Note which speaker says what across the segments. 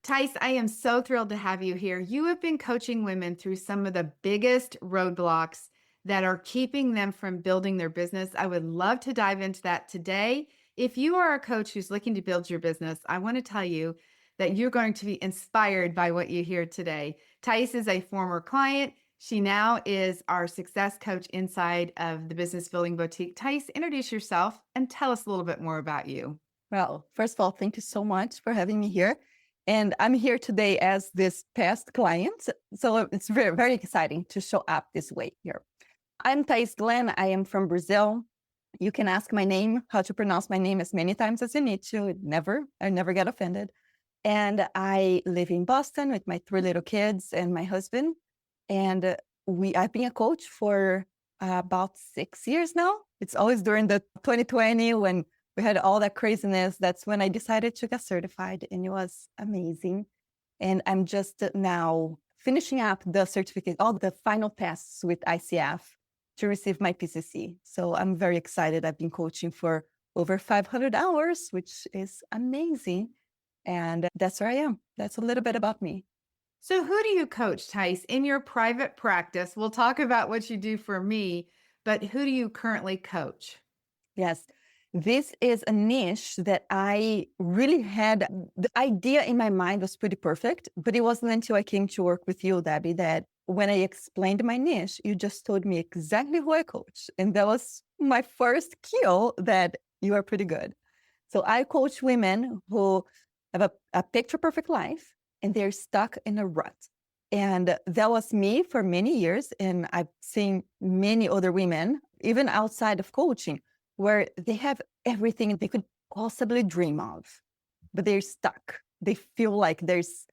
Speaker 1: Tice, I am so thrilled to have you here. You have been coaching women through some of the biggest roadblocks that are keeping them from building their business. I would love to dive into that today. If you are a coach who's looking to build your business, I want to tell you that you're going to be inspired by what you hear today. Tice is a former client. She now is our success coach inside of the Business Building Boutique. Tice, introduce yourself and tell us a little bit more about you.
Speaker 2: Well, first of all, thank you so much for having me here. And I'm here today as this past client. So it's very, very exciting to show up this way here. I'm Thais Glenn. I am from Brazil. You can ask my name, how to pronounce my name as many times as you need to. I never get offended. And I live in Boston with my 3 little kids and my husband. And I've been a coach for about 6 years now. It's always during the 2020 when we had all that craziness. That's when I decided to get certified, and it was amazing. And I'm just now finishing up the certificate, all the final tests with ICF to receive my PCC. So I'm very excited. I've been coaching for over 500 hours, which is amazing. And that's where I am. That's a little bit about me.
Speaker 1: So, who do you coach, Tice, in your private practice? We'll talk about what you do for me, but who do you currently coach?
Speaker 2: Yes. This is a niche that I really had. The idea in my mind was pretty perfect, but it wasn't until I came to work with you, Debbie, that when I explained my niche, you just told me exactly who I coach. And that was my first cue that you are pretty good. So I coach women who have a picture perfect life and they're stuck in a rut. And that was me for many years. And I've seen many other women, even outside of coaching, where they have everything they could possibly dream of, but they're stuck. They feel like there's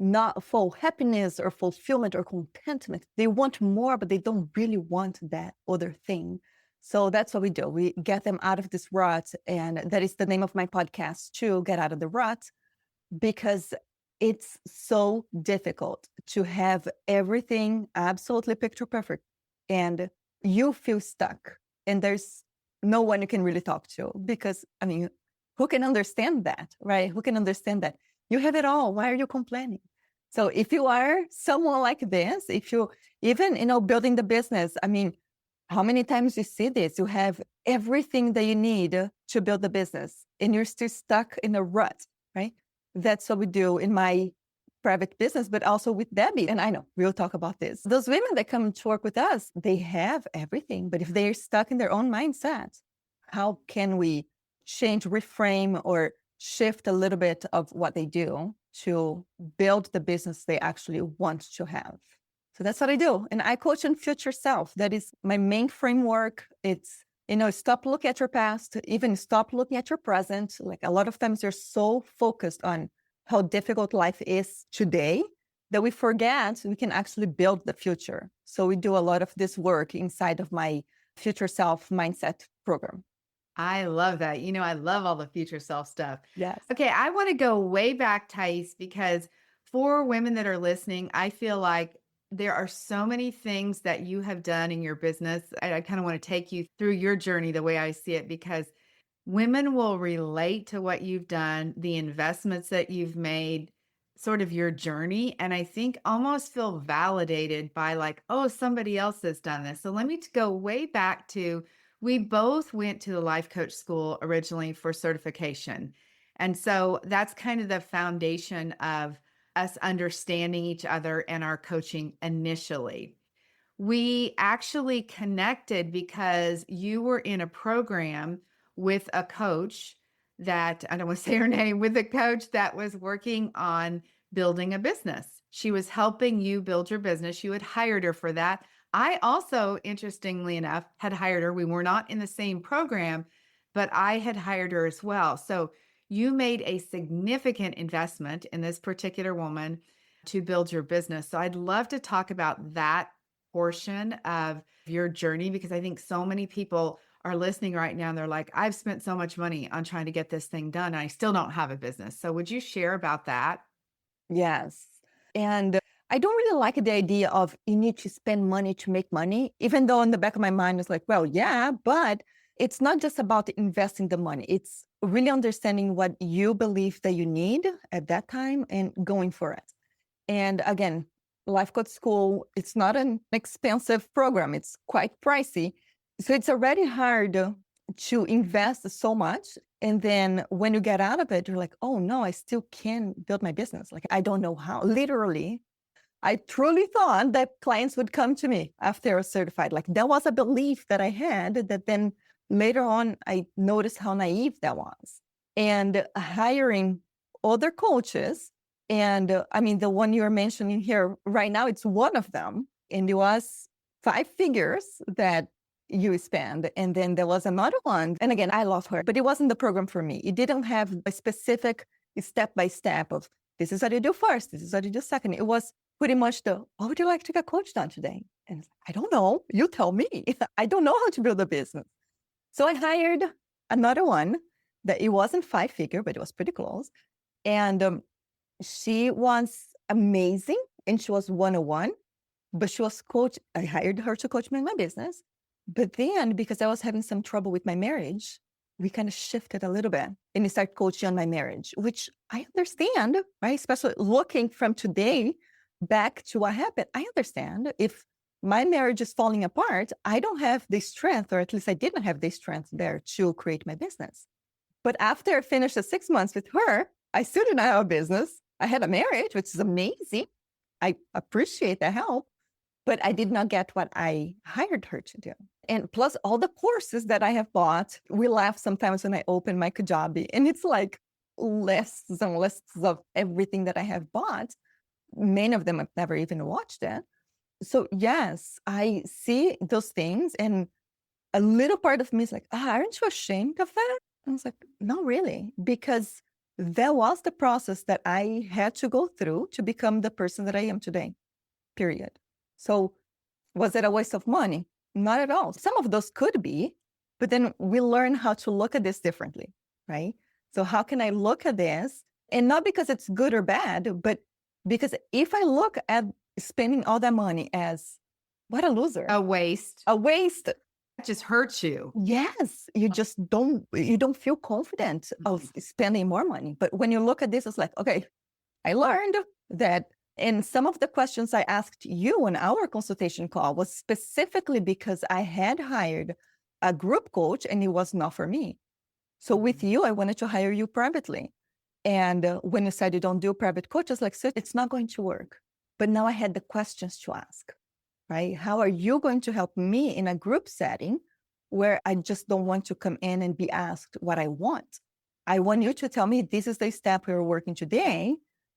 Speaker 2: not full happiness or fulfillment or contentment. They want more, but they don't really want that other thing. So that's what we do. We get them out of this rut. And that is the name of my podcast too, Get Out of the Rut, because it's so difficult to have everything absolutely picture perfect and you feel stuck. And there's no one you can really talk to because, I mean, who can understand that, right? Who can understand that? You have it all. Why are you complaining? So if you are someone like this, if you even, building the business, I mean, how many times you see this? You have everything that you need to build the business and you're still stuck in a rut, right? That's what we do in my private business, but also with Debbie. And I know we'll talk about this. Those women that come to work with us, they have everything, but if they're stuck in their own mindset, how can we change, reframe, or shift a little bit of what they do to build the business they actually want to have? So that's what I do. And I coach on future self. That is my main framework. It's, stop looking at your past, even stop looking at your present. Like a lot of times you're so focused on how difficult life is today that we forget we can actually build the future. So we do a lot of this work inside of my future self mindset program.
Speaker 1: I love that. I love all the future self stuff.
Speaker 2: Yes.
Speaker 1: Okay, I want to go way back, Tice, because for women that are listening, I feel like there are so many things that you have done in your business. I kind of want to take you through your journey the way I see it, because women will relate to what you've done, the investments that you've made, sort of your journey. And I think almost feel validated by like, oh, somebody else has done this. So let me go way back to, we both went to the life coach school originally for certification. And so that's kind of the foundation of us understanding each other and our coaching initially. We actually connected because you were in a program with a coach that, I don't want to say her name, with a coach that was working on building a business. She was helping you build your business. You had hired her for that. I also, interestingly enough, had hired her. We were not in the same program, but I had hired her as well. So you made a significant investment in this particular woman to build your business. So I'd love to talk about that portion of your journey, because I think so many people are listening right now and they're like, I've spent so much money on trying to get this thing done and I still don't have a business. So would you share about that?
Speaker 2: Yes. And I don't really like the idea of you need to spend money to make money, even though in the back of my mind it's like, well, yeah, but it's not just about investing the money. It's really understanding what you believe that you need at that time and going for it. And again, Life Coach School, it's not an expensive program, it's quite pricey. So it's already hard to invest so much. And then when you get out of it, you're like, oh no, I still can build my business. Like, I don't know how. Literally, I truly thought that clients would come to me after I was certified. Like, that was a belief that I had that then later on, I noticed how naive that was. And hiring other coaches, and I mean, the one you're mentioning here right now, it's one of them. And it was 5 figures that you spend. And then there was another one. And again, I love her, but it wasn't the program for me. It didn't have a specific step by step of this is what you do first, this is what you do second. It was pretty much what would you like to get coached on today? And it's like, I don't know. You tell me. I don't know how to build a business. So I hired another one that it wasn't 5 figure, but it was pretty close. And she was amazing and she was 101, but she was coach. I hired her to coach me in my business. But then because I was having some trouble with my marriage, we kind of shifted a little bit and started coaching on my marriage, which I understand, right? Especially looking from today back to what happened. I understand if my marriage is falling apart, I don't have the strength, or at least I didn't have the strength there to create my business. But after I finished the 6 months with her, I still didn't have a business. I had a marriage, which is amazing. I appreciate the help, but I did not get what I hired her to do. And plus all the courses that I have bought, we laugh sometimes when I open my Kajabi and it's like lists and lists of everything that I have bought. Many of them I've never even watched it. So yes, I see those things and a little part of me is like, aren't you ashamed of that? I was like, no, really, because that was the process that I had to go through to become the person that I am today, period. So was it a waste of money? Not at all. Some of those could be, but then we learn how to look at this differently, right? So how can I look at this? And not because it's good or bad, but because if I look at spending all that money as what a loser,
Speaker 1: A waste.
Speaker 2: a waste.
Speaker 1: That just hurts you.
Speaker 2: Yes, you don't feel confident of spending more money. But when you look at this, it's like, okay, I learned that. And some of the questions I asked you on our consultation call was specifically because I had hired a group coach and it was not for me. So with you, I wanted to hire you privately. And when you said you don't do private coaches, like, so it's not going to work. But now I had the questions to ask, right? How are you going to help me in a group setting where I just don't want to come in and be asked what I want? I want you to tell me, this is the step we're working today.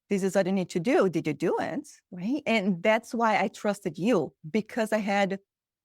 Speaker 2: This is what you need to do. Did you do it? Right. And that's why I trusted you, because I had,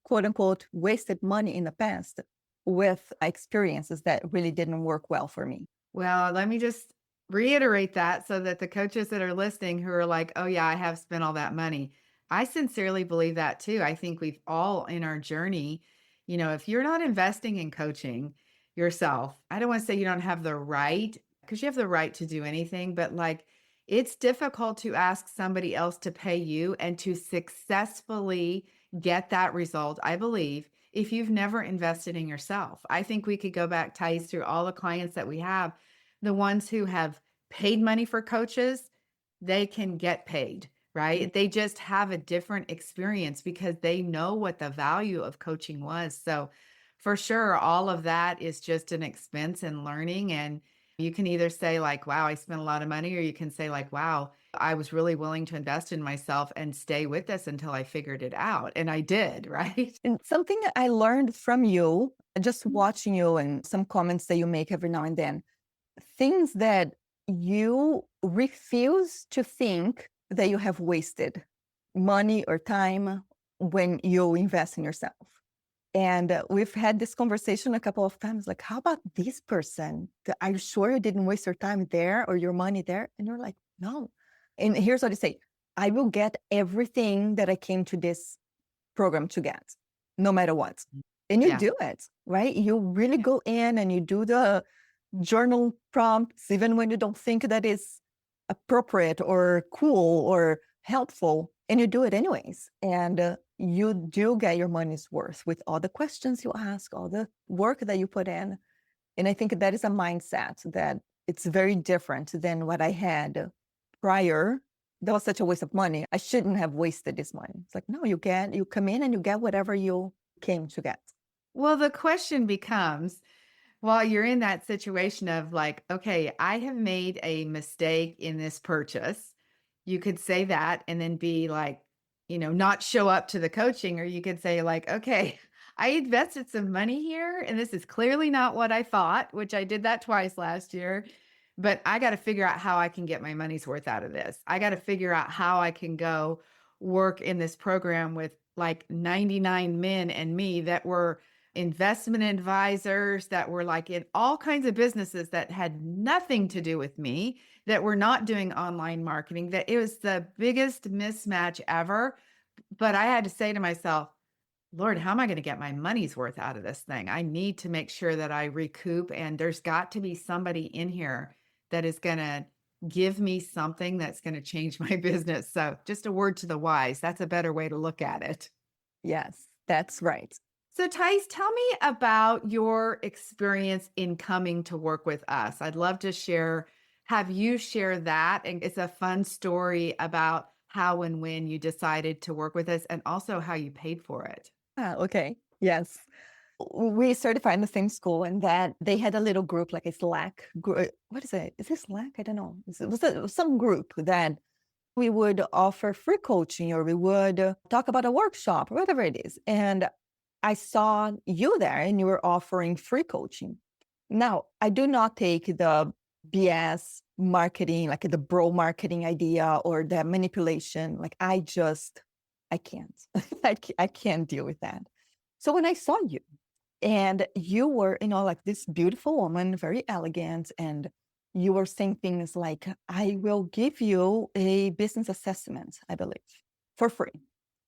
Speaker 2: quote unquote, wasted money in the past with experiences that really didn't work well for me.
Speaker 1: Well, let me just reiterate that so that the coaches that are listening who are like, oh, yeah, I have spent all that money. I sincerely believe that too. I think we've all in our journey, if you're not investing in coaching yourself, I don't want to say you don't have the right, because you have the right to do anything, but like it's difficult to ask somebody else to pay you and to successfully get that result, I believe, if you've never invested in yourself. I think we could go back, Thais, through all the clients that we have, the ones who have paid money for coaches, they can get paid, right? They just have a different experience because they know what the value of coaching was. So for sure, all of that is just an expense in learning. And you can either say like, wow, I spent a lot of money, or you can say like, wow, I was really willing to invest in myself and stay with this until I figured it out. And I did, right?
Speaker 2: And something that I learned from you, just watching you and some comments that you make every now and then, things that you refuse to think that you have wasted money or time when you invest in yourself. And we've had this conversation a couple of times, like, how about this person? Are you sure you didn't waste your time there or your money there? And you're like, no. And here's what I say: I will get everything that I came to this program to get, no matter what. And you
Speaker 1: Yeah.
Speaker 2: do it, right? You really go in and you do the journal prompts, even when you don't think that is appropriate or cool or helpful, and you do it anyways. And you do get your money's worth with all the questions you ask, all the work that you put in. And I think that is a mindset that it's very different than what I had prior. That was such a waste of money. I shouldn't have wasted this money. It's like, no, you come in and you get whatever you came to get.
Speaker 1: Well, the question becomes, while you're in that situation of like, okay, I have made a mistake in this purchase, you could say that and then be like, not show up to the coaching, or you could say, like, okay, I invested some money here and this is clearly not what I thought, which I did that twice last year. But I got to figure out how I can get my money's worth out of this. I got to figure out how I can go work in this program with like 99 men and me that were investment advisors, that were like in all kinds of businesses that had nothing to do with me, that were not doing online marketing, that it was the biggest mismatch ever. But I had to say to myself, Lord, how am I going to get my money's worth out of this thing? I need to make sure that I recoup. And there's got to be somebody in here that is going to give me something that's going to change my business. So, just a word to the wise. That's a better way to look at it.
Speaker 2: Yes, that's right.
Speaker 1: So, Thais, tell me about your experience in coming to work with us. I'd love to have you share that. And it's a fun story about how and when you decided to work with us and also how you paid for it.
Speaker 2: Okay. Yes. We certified in the same school, and that they had a little group, like a Slack group. What is it? Is it Slack? I don't know. It was some group that we would offer free coaching, or we would talk about a workshop, or whatever it is. And I saw you there and you were offering free coaching. Now, I do not take the BS marketing, like the bro marketing idea or the manipulation. Like I can't. I can't deal with that. So when I saw you and you were, like this beautiful woman, very elegant, and you were saying things like, I will give you a business assessment, I believe, for free.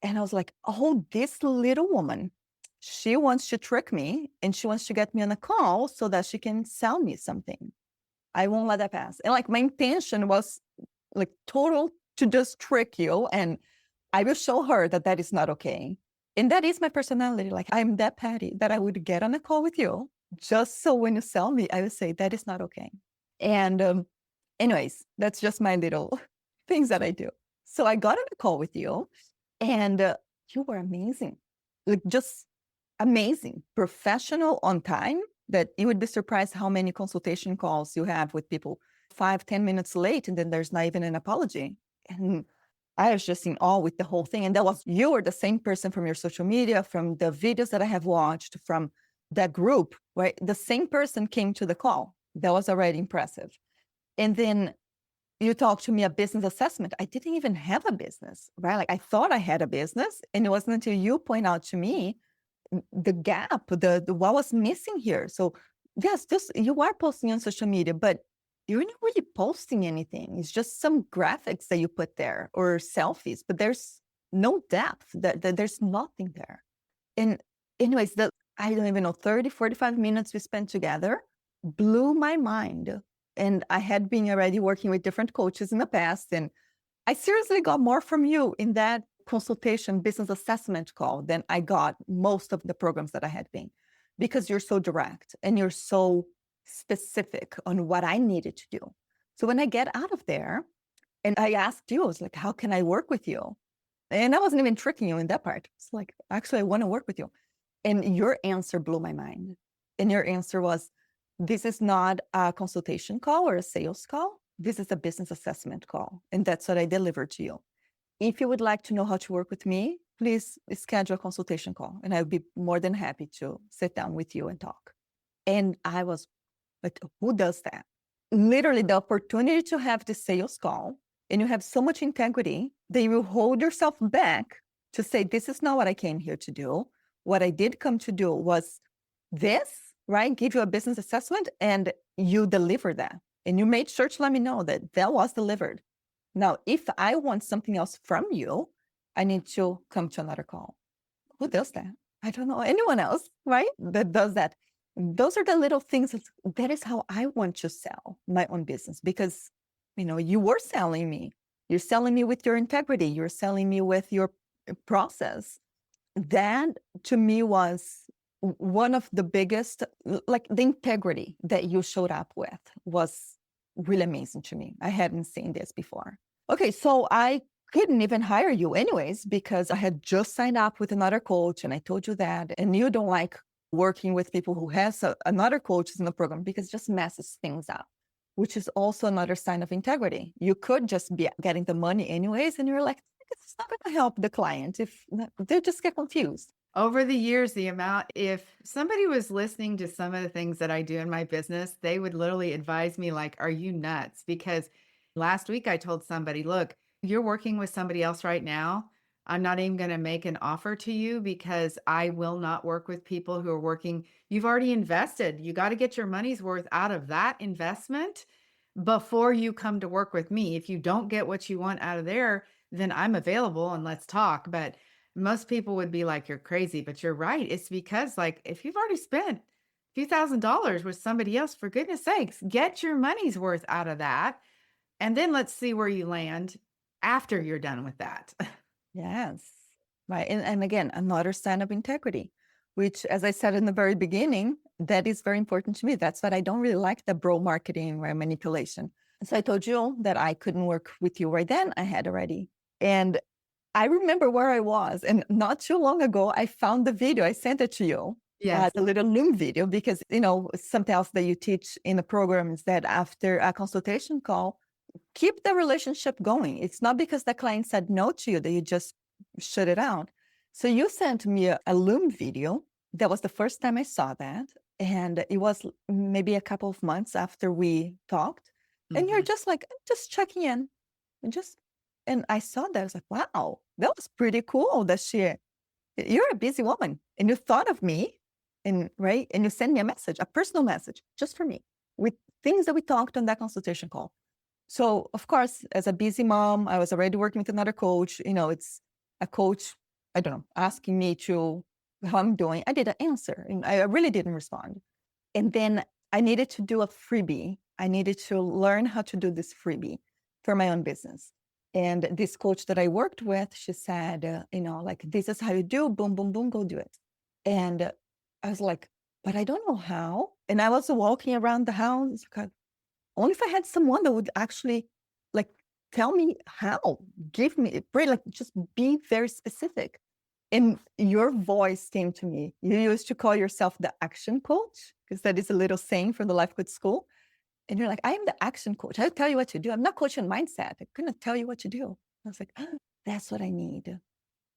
Speaker 2: And I was like, oh, this little woman, she wants to trick me and she wants to get me on a call so that she can sell me something. I won't let that pass. And like my intention was like total to just trick you, and I will show her that that is not okay. And that is my personality. Like I'm that petty that I would get on a call with you just so when you sell me, I would say that is not okay. And anyways, that's just my little things that I do. So I got on a call with you, and you were amazing, like just amazing, professional, on time. That you would be surprised how many consultation calls you have with people 5-10 minutes late, and then there's not even an apology. And I was just in awe with the whole thing. And that was, you were the same person from your social media, from the videos that I have watched, from that group, right? The same person came to the call. That was already impressive. And then you talked to me a business assessment. I didn't even have a business, right? Like I thought I had a business. And it wasn't until you point out to me the gap, the what was missing here. So yes, just you are posting on social media, but you're not really posting anything. It's just some graphics that you put there or selfies, but there's no depth. That there's nothing there. And anyways, I don't even know, 30-45 minutes we spent together blew my mind. And I had been already working with different coaches in the past, and I seriously got more from you in that consultation business assessment call than I got most of the programs that I had been, because you're so direct and you're so specific on what I needed to do. So when I get out of there and I asked you, I was like, how can I work with you? And I wasn't even tricking you in that part. It's like, actually, I want to work with you. And your answer blew my mind. And your answer was, this is not a consultation call or a sales call. This is a business assessment call. And that's what I delivered to you. If you would like to know how to work with me, please schedule a consultation call. And I'll be more than happy to sit down with you and talk. And I was like, who does that? Literally the opportunity to have the sales call, and you have so much integrity that you will hold yourself back to say, this is not what I came here to do. What I did come to do was this, right? Give you a business assessment, and you deliver that. And you made sure to let me know that that was delivered. Now, if I want something else from you, I need to come to another call. Who does that? I don't know anyone else, right? That does that. Those are the little things. That is how I want to sell my own business, because, you were selling me. You're selling me with your integrity. You're selling me with your process. That to me was one of the biggest, like the integrity that you showed up with was really amazing to me. I hadn't seen this before. Okay, so I couldn't even hire you anyways because I had just signed up with another coach and I told you that. And you don't like working with people who has another coach in the program because it just messes things up, which is also another sign of integrity. You could just be getting the money anyways, and you're like, it's not going to help the client if they just get confused.
Speaker 1: Over the years, the amount if somebody was listening to some of the things that I do in my business, they would literally advise me like, "Are you nuts?" Because last week I told somebody, "Look, you're working with somebody else right now. I'm not even gonna make an offer to you because I will not work with people who are working you've already invested. You gotta get your money's worth out of that investment before you come to work with me. If you don't get what you want out of there, then I'm available and let's talk." But most people would be like, "You're crazy," but you're right. It's because, like, if you've already spent a few $1,000s with somebody else, for goodness sakes, get your money's worth out of that, and then let's see where you land after you're done with that.
Speaker 2: Yes. Right. And again, another sign of integrity, which, as I said in the very beginning, that is very important to me. That's what I don't really like, the bro marketing or manipulation. So I told you that I couldn't work with you right then. I had already. And I remember where I was. And not too long ago, I found the video. I sent it to you.
Speaker 1: Yes.
Speaker 2: The little Loom video, because, you know, something else that you teach in the program is that after a consultation call, keep the relationship going. It's not because the client said no to you that you just shut it out. So you sent me a Loom video. That was the first time I saw that. And it was maybe a couple of months after we talked. And you're
Speaker 1: Mhm.
Speaker 2: just like, just checking in. And just, and I saw that. I was like, wow, that was pretty cool that you're a busy woman and you thought of me. And right. And you sent me a message, a personal message just for me with things that we talked on that consultation call. So, of course, as a busy mom, I was already working with another coach. You know, it's a coach, I don't know, asking me to how I'm doing. I didn't answer and I really didn't respond. And then I needed to do a freebie. I needed to learn how to do this freebie for my own business. And this coach that I worked with, she said, you know, like, this is how you do, boom, boom, boom, go do it. And I was like, but I don't know how. And I was walking around the house, only if I had someone that would actually like tell me how, give me, really, like, just be very specific. And your voice came to me. You used to call yourself the action coach because that is a little saying from the Life Coach School. And you're like, I am the action coach. I'll tell you what to do. I'm not coaching mindset. I'm going to tell you what to do. I was like, oh, that's what I need.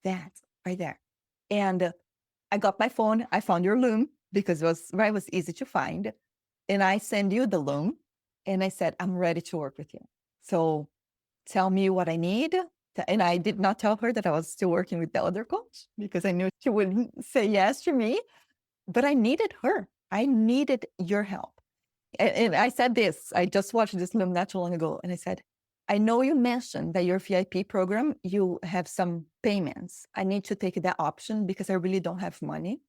Speaker 2: That right there. And I got my phone. I found your Loom because it was easy to find. And I send you the Loom. And I said, I'm ready to work with you. So tell me what I need. And I did not tell her that I was still working with the other coach because I knew she wouldn't say yes to me. But I needed her. I needed your help. And I said this, I just watched this Loom not too long ago. And I said, I know you mentioned that your VIP program, you have some payments. I need to take that option because I really don't have money,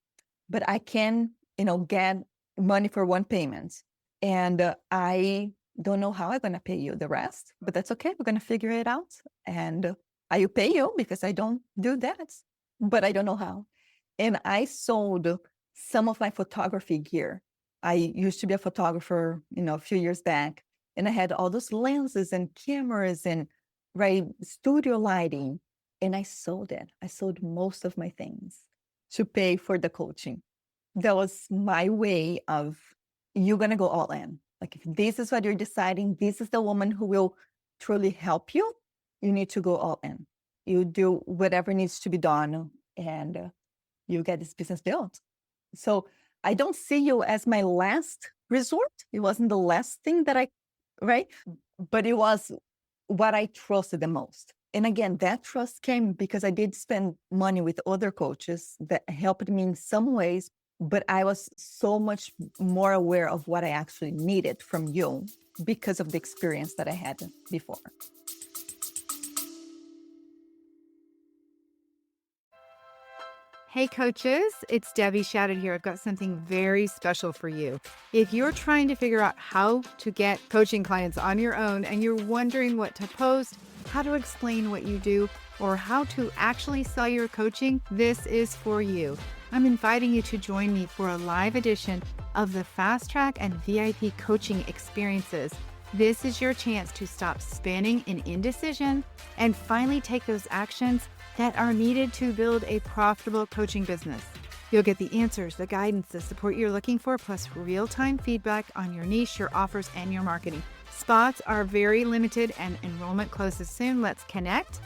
Speaker 2: but I can, you know, get money for one payment. And I don't know how I'm going to pay you the rest, but that's okay. We're going to figure it out. And I will pay you because I don't do that, but I don't know how. And I sold some of my photography gear. I used to be a photographer, you know, a few years back, and I had all those lenses and cameras and right studio lighting. And I sold it. I sold most of my things to pay for the coaching. That was my way of, you're going to go all in. Like, if this is what you're deciding, this is the woman who will truly help you, you need to go all in. You do whatever needs to be done and you get this business built. So I don't see you as my last resort. It wasn't the last thing that right? But it was what I trusted the most. And again, that trust came because I did spend money with other coaches that helped me in some ways, but I was so much more aware of what I actually needed from you because of the experience that I had before.
Speaker 1: Hey coaches, it's Debbie Shadid here. I've got something very special for you. If you're trying to figure out how to get coaching clients on your own and you're wondering what to post, how to explain what you do, or how to actually sell your coaching, this is for you. I'm inviting you to join me for a live edition of the Fast Track and VIP coaching experiences. This is your chance to stop spinning in indecision and finally take those actions that are needed to build a profitable coaching business. You'll get the answers, the guidance, the support you're looking for, plus real-time feedback on your niche, your offers, and your marketing. Spots are very limited and enrollment closes soon. Let's connect.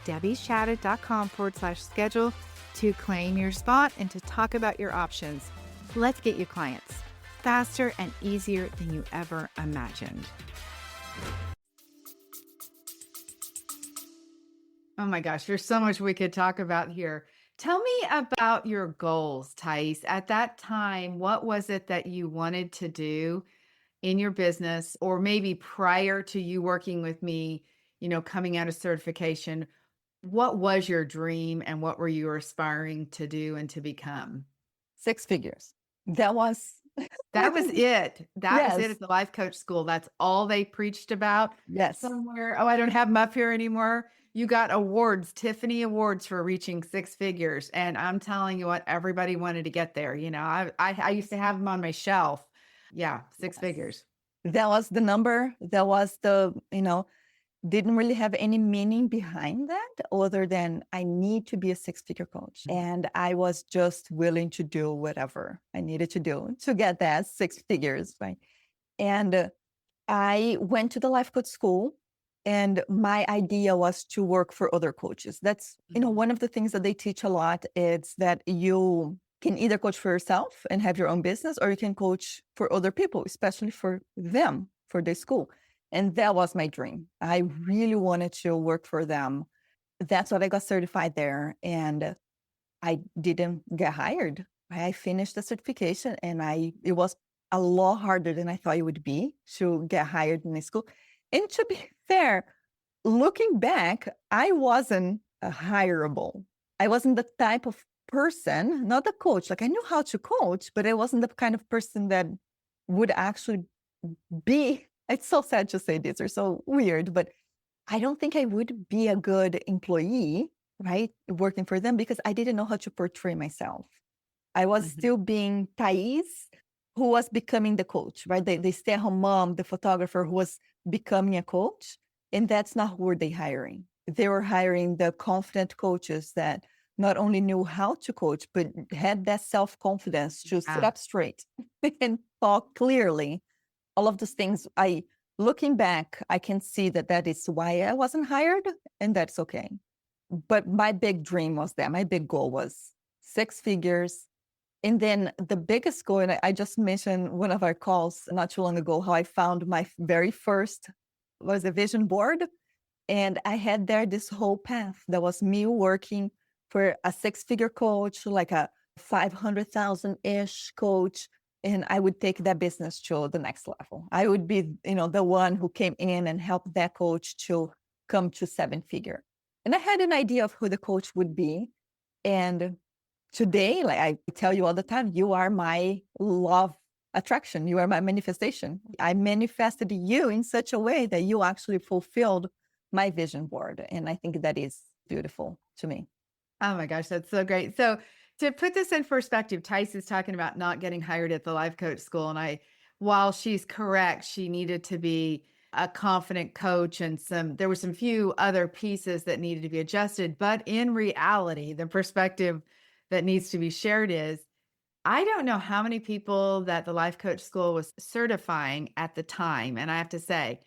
Speaker 1: DebbieShadid.com/schedule to claim your spot and to talk about your options. Let's get you clients faster and easier than you ever imagined. Oh my gosh, there's so much we could talk about here. Tell me about your goals, Thais. At that time, what was it that you wanted to do in your business, or maybe prior to you working with me, coming out of certification? What was your dream and what were you aspiring to do and to become?
Speaker 2: 6 figures. That was
Speaker 1: That was
Speaker 2: within,
Speaker 1: it. That was it
Speaker 2: yes,
Speaker 1: at the life coach school. That's all they preached about
Speaker 2: yes.
Speaker 1: somewhere. Oh, I don't have them up here anymore. You got awards, Tiffany Awards for reaching 6 figures. And I'm telling you what, everybody wanted to get there. I used to have them on my shelf. Yeah, six
Speaker 2: Yes.
Speaker 1: figures.
Speaker 2: That was the number. That was didn't really have any meaning behind that other than I need to be a 6 figure coach. And I was just willing to do whatever I needed to do to get that 6 figures, right? And I went to the life coach school and my idea was to work for other coaches. That's,
Speaker 1: Mhm.
Speaker 2: one of the things that they teach a lot is that you can either coach for yourself and have your own business, or you can coach for other people, especially for them, for the school. And that was my dream. I really wanted to work for them. That's what I got certified there. And I didn't get hired. I finished the certification and it was a lot harder than I thought it would be to get hired in a school. And to be fair, looking back, I wasn't hireable. I wasn't the type of person, not a coach. Like I knew how to coach, but I wasn't the kind of person that would actually be. It's so sad to say this or so weird, but I don't think I would be a good employee, right? Working for them because I didn't know how to portray myself. I was
Speaker 1: Mhm.
Speaker 2: still being Thais, who was becoming the coach, right? The stay-at-home mom, the photographer who was becoming a coach. And that's not who were they hiring. They were hiring the confident coaches that not only knew how to coach, but had that self-confidence to sit
Speaker 1: Yeah.
Speaker 2: up straight and talk clearly. All of those things, looking back, I can see that that is why I wasn't hired, and that's okay. But my big dream was that. My big goal was 6 figures. And then the biggest goal, and I just mentioned one of our calls not too long ago, how I found my very first was a vision board. And I had there this whole path that was me working for a 6 figure coach, like a 500,000 ish coach. And I would take that business to the next level. I would be, the one who came in and helped that coach to come to 7 figure. And I had an idea of who the coach would be. And today, like I tell you all the time, you are my love attraction. You are my manifestation. I manifested you in such a way that you actually fulfilled my vision board. And I think that is beautiful to me.
Speaker 1: Oh my gosh, that's so great. So to put this in perspective, Tice is talking about not getting hired at the life coach school. And while she's correct, she needed to be a confident coach and there were some few other pieces that needed to be adjusted. But in reality, the perspective that needs to be shared is I don't know how many people that the life coach school was certifying at the time. And I have to say,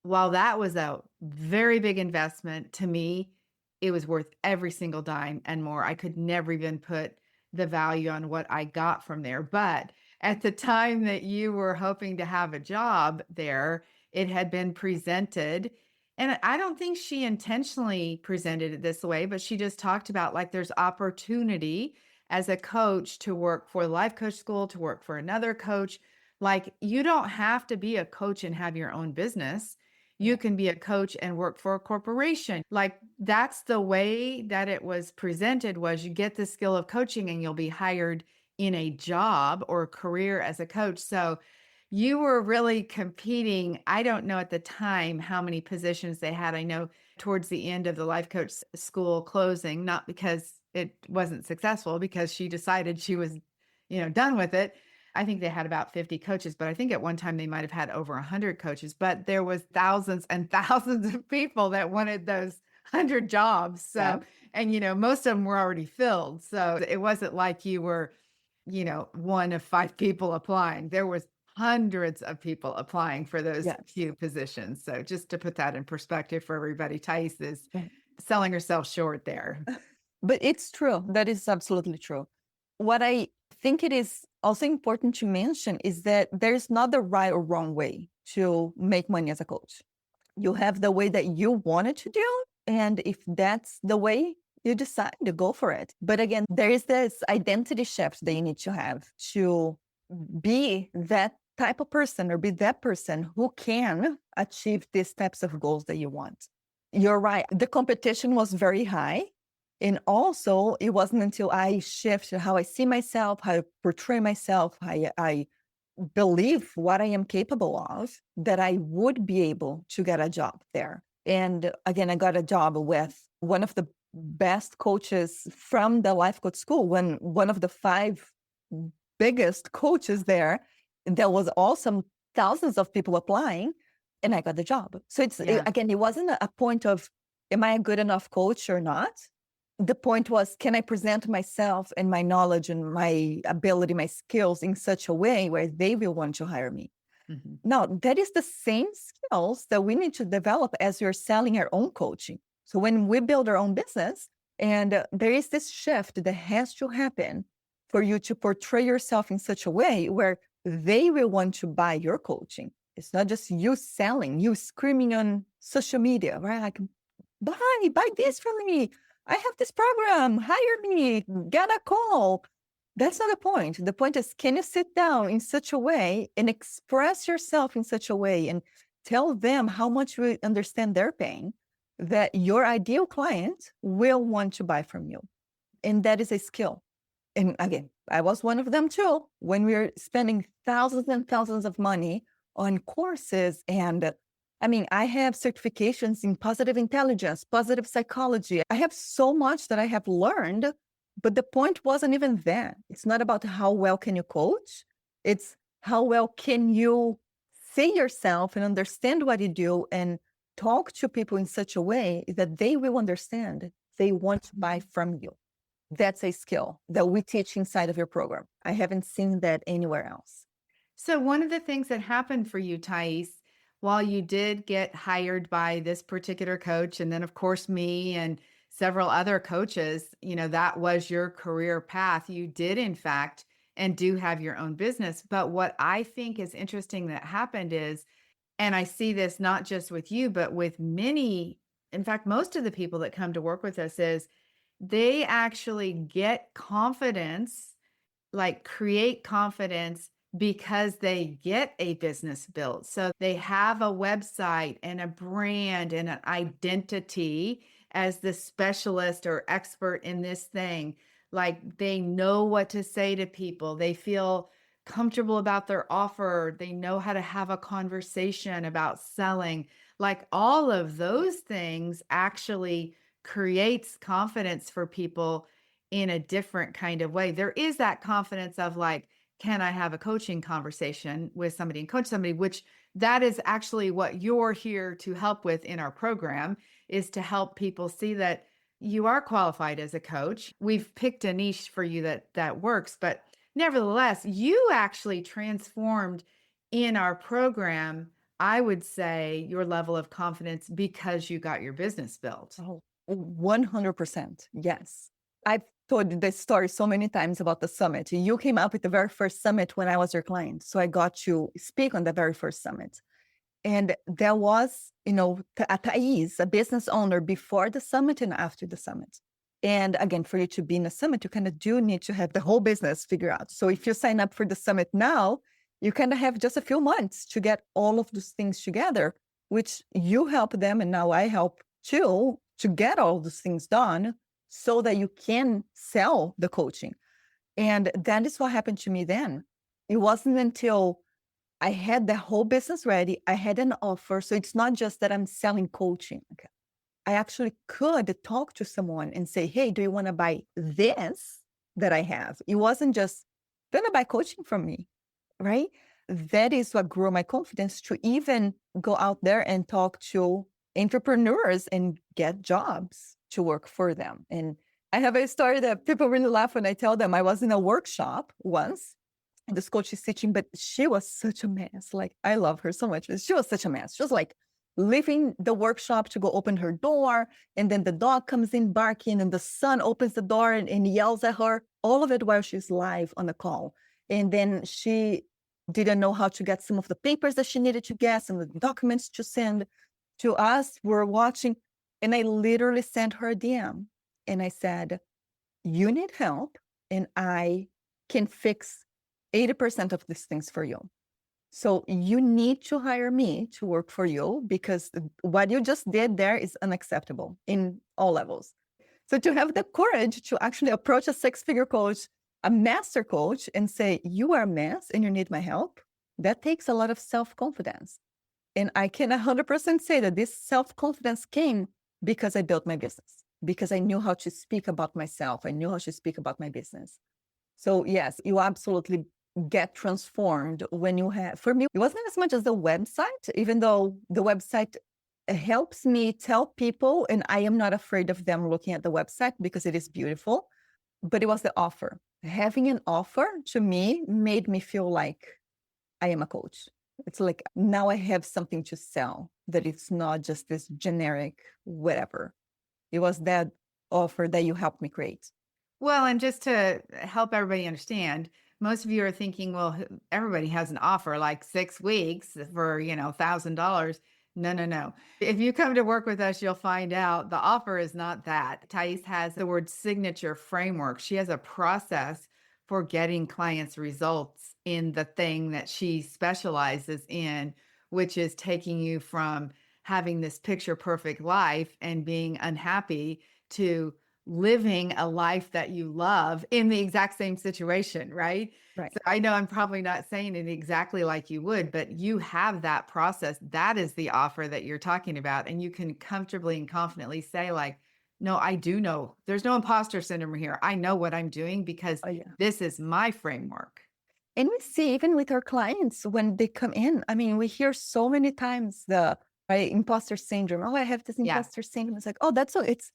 Speaker 1: while that was a very big investment to me, it was worth every single dime and more. I could never even put the value on what I got from there. But at the time that you were hoping to have a job there, it had been presented. And I don't think she intentionally presented it this way, but she just talked about like there's opportunity as a coach to work for the life coach school, to work for another coach. Like you don't have to be a coach and have your own business. You
Speaker 2: Yeah.
Speaker 1: can be a coach and work for a corporation. Like that's the way that it was presented was you get the skill of coaching and you'll be hired in a job or a career as a coach. So you were really competing. I don't know at the time how many positions they had. I know towards the end of the life coach school closing, not because it wasn't successful because she decided she was, done with it. I think they had about 50 coaches, but I think at one time they might have had over 100 coaches, but there was thousands and thousands of people that wanted those 100 jobs.
Speaker 2: Yeah.
Speaker 1: So, and most of them were already filled. So it wasn't like you were, one of five people applying. There was hundreds of people applying for those
Speaker 2: Yes.
Speaker 1: few positions. So just to put that in perspective for everybody, Thais is
Speaker 2: Right.
Speaker 1: selling herself short there.
Speaker 2: But it's true. That is absolutely true. What I think it is also important to mention is that there's not the right or wrong way to make money as a coach. You have the way that you want it to do. And if that's the way you decide to go for it. But again, there is this identity shift that you need to have to be that type of person or be that person who can achieve these types of goals that you want. You're right. The competition was very high. And also, it wasn't until I shifted how I see myself, how I portray myself, how I believe what I am capable of, that I would be able to get a job there. And again, I got a job with one of the best coaches from the life coach school, one of the five biggest coaches there. There was also thousands of people applying, and I got the job. So
Speaker 1: Yeah.
Speaker 2: again, it wasn't a point of, am I a good enough coach or not? The point was, can I present myself and my knowledge and my ability, my skills in such a way where they will want to hire me?
Speaker 1: Mhm.
Speaker 2: Now, that is the same skills that we need to develop as we're selling our own coaching. So when we build our own business, and there is this shift that has to happen for you to portray yourself in such a way where they will want to buy your coaching. It's not just you selling, you screaming on social media, right? Like, buy this from me. I have this program, hire me, get a call. That's not the point. The point is, can you sit down in such a way and express yourself in such a way and tell them how much you understand their pain that your ideal client will want to buy from you? And that is a skill. And again, I was one of them too. When we were spending thousands and thousands of money on courses, and I mean, I have certifications in positive intelligence, positive psychology. I have so much that I have learned, but the point wasn't even that. It's not about how well can you coach. It's how well can you see yourself and understand what you do and talk to people in such a way that they will understand. They want to buy from you. That's a skill that we teach inside of your program. I haven't seen that anywhere else.
Speaker 1: So one of the things that happened for you, Thais, while you did get hired by this particular coach, and then of course me and several other coaches, that was your career path. You did, in fact, and do have your own business. But what I think is interesting that happened is, and I see this not just with you, but with many, in fact, most of the people that come to work with us, is they actually get confidence, like create confidence because they get a business built. So they have a website and a brand and an identity as the specialist or expert in this thing. Like they know what to say to people. They feel comfortable about their offer. They know how to have a conversation about selling. Like all of those things actually creates confidence for people in a different kind of way. There is that confidence of like, can I have a coaching conversation with somebody and coach somebody, which that is actually what you're here to help with in our program, is to help people see that you are qualified as a coach. We've picked a niche for you that works, but nevertheless, you actually transformed in our program, I would say, your level of confidence because you got your business built.
Speaker 2: Oh, 100%. Yes. I've told this story so many times about the summit. You came up with the very first summit when I was your client. So I got to speak on the very first summit. And there was, a Thais, a business owner before the summit and after the summit. And again, for you to be in a summit, you kind of do need to have the whole business figured out. So if you sign up for the summit now, you kind of have just a few months to get all of those things together, which you help them. And now I help too to get all those things done so that you can sell the coaching. And that is what happened to me then. It wasn't until I had the whole business ready, I had an offer. So it's not just that I'm selling coaching. Okay. I actually could talk to someone and say, hey, do you want to buy this that I have? It wasn't just gonna buy coaching from me, right? That is what grew my confidence to even go out there and talk to entrepreneurs and get jobs to work for them. And I have a story that people really laugh when I tell them. I was in a workshop once, and this coach is teaching, but she was such a mess. Like, I love her so much, but she was such a mess. She was like leaving the workshop to go open her door, and then the dog comes in barking, and the son opens the door and yells at her, all of it while she's live on the call. And then she didn't know how to get some of the papers that she needed to get, some of the documents to send to us. We're watching. And I literally sent her a DM and I said, you need help, and I can fix 80% of these things for you. So you need to hire me to work for you, because what you just did there is unacceptable in all levels. So to have the courage to actually approach a six-figure coach, a master coach, and say, you are a mess and you need my help, that takes a lot of self-confidence. And I can 100% say that this self-confidence came because I built my business, because I knew how to speak about myself. I knew how to speak about my business. So yes, you absolutely get transformed when you have, for me, it wasn't as much as the website, even though the website helps me tell people, and I am not afraid of them looking at the website because it is beautiful, but it was the offer. Having an offer to me made me feel like I am a coach. It's like now I have something to sell, that it's not just this generic whatever. It was that offer that you helped me create.
Speaker 1: Well, and just to help everybody understand, most of you are thinking, well, everybody has an offer like 6 weeks for, $1,000. No, no, no. If you come to work with us, you'll find out the offer is not that. Thais has the word signature framework. She has a process for getting clients results in the thing that she specializes in, which is taking you from having this picture perfect life and being unhappy to living a life that you love in the exact same situation, right?
Speaker 2: Right.
Speaker 1: So I know I'm probably not saying it exactly like you would, but you have that process. That is the offer that you're talking about. And you can comfortably and confidently say, like, no, I do know there's no imposter syndrome here. I know what I'm doing because
Speaker 2: Oh, yeah.
Speaker 1: this is my framework.
Speaker 2: And we see even with our clients when they come in, I mean, we hear so many times the right, imposter syndrome. Oh, I have this
Speaker 1: Yeah.
Speaker 2: imposter syndrome. It's like, oh, that's so it's,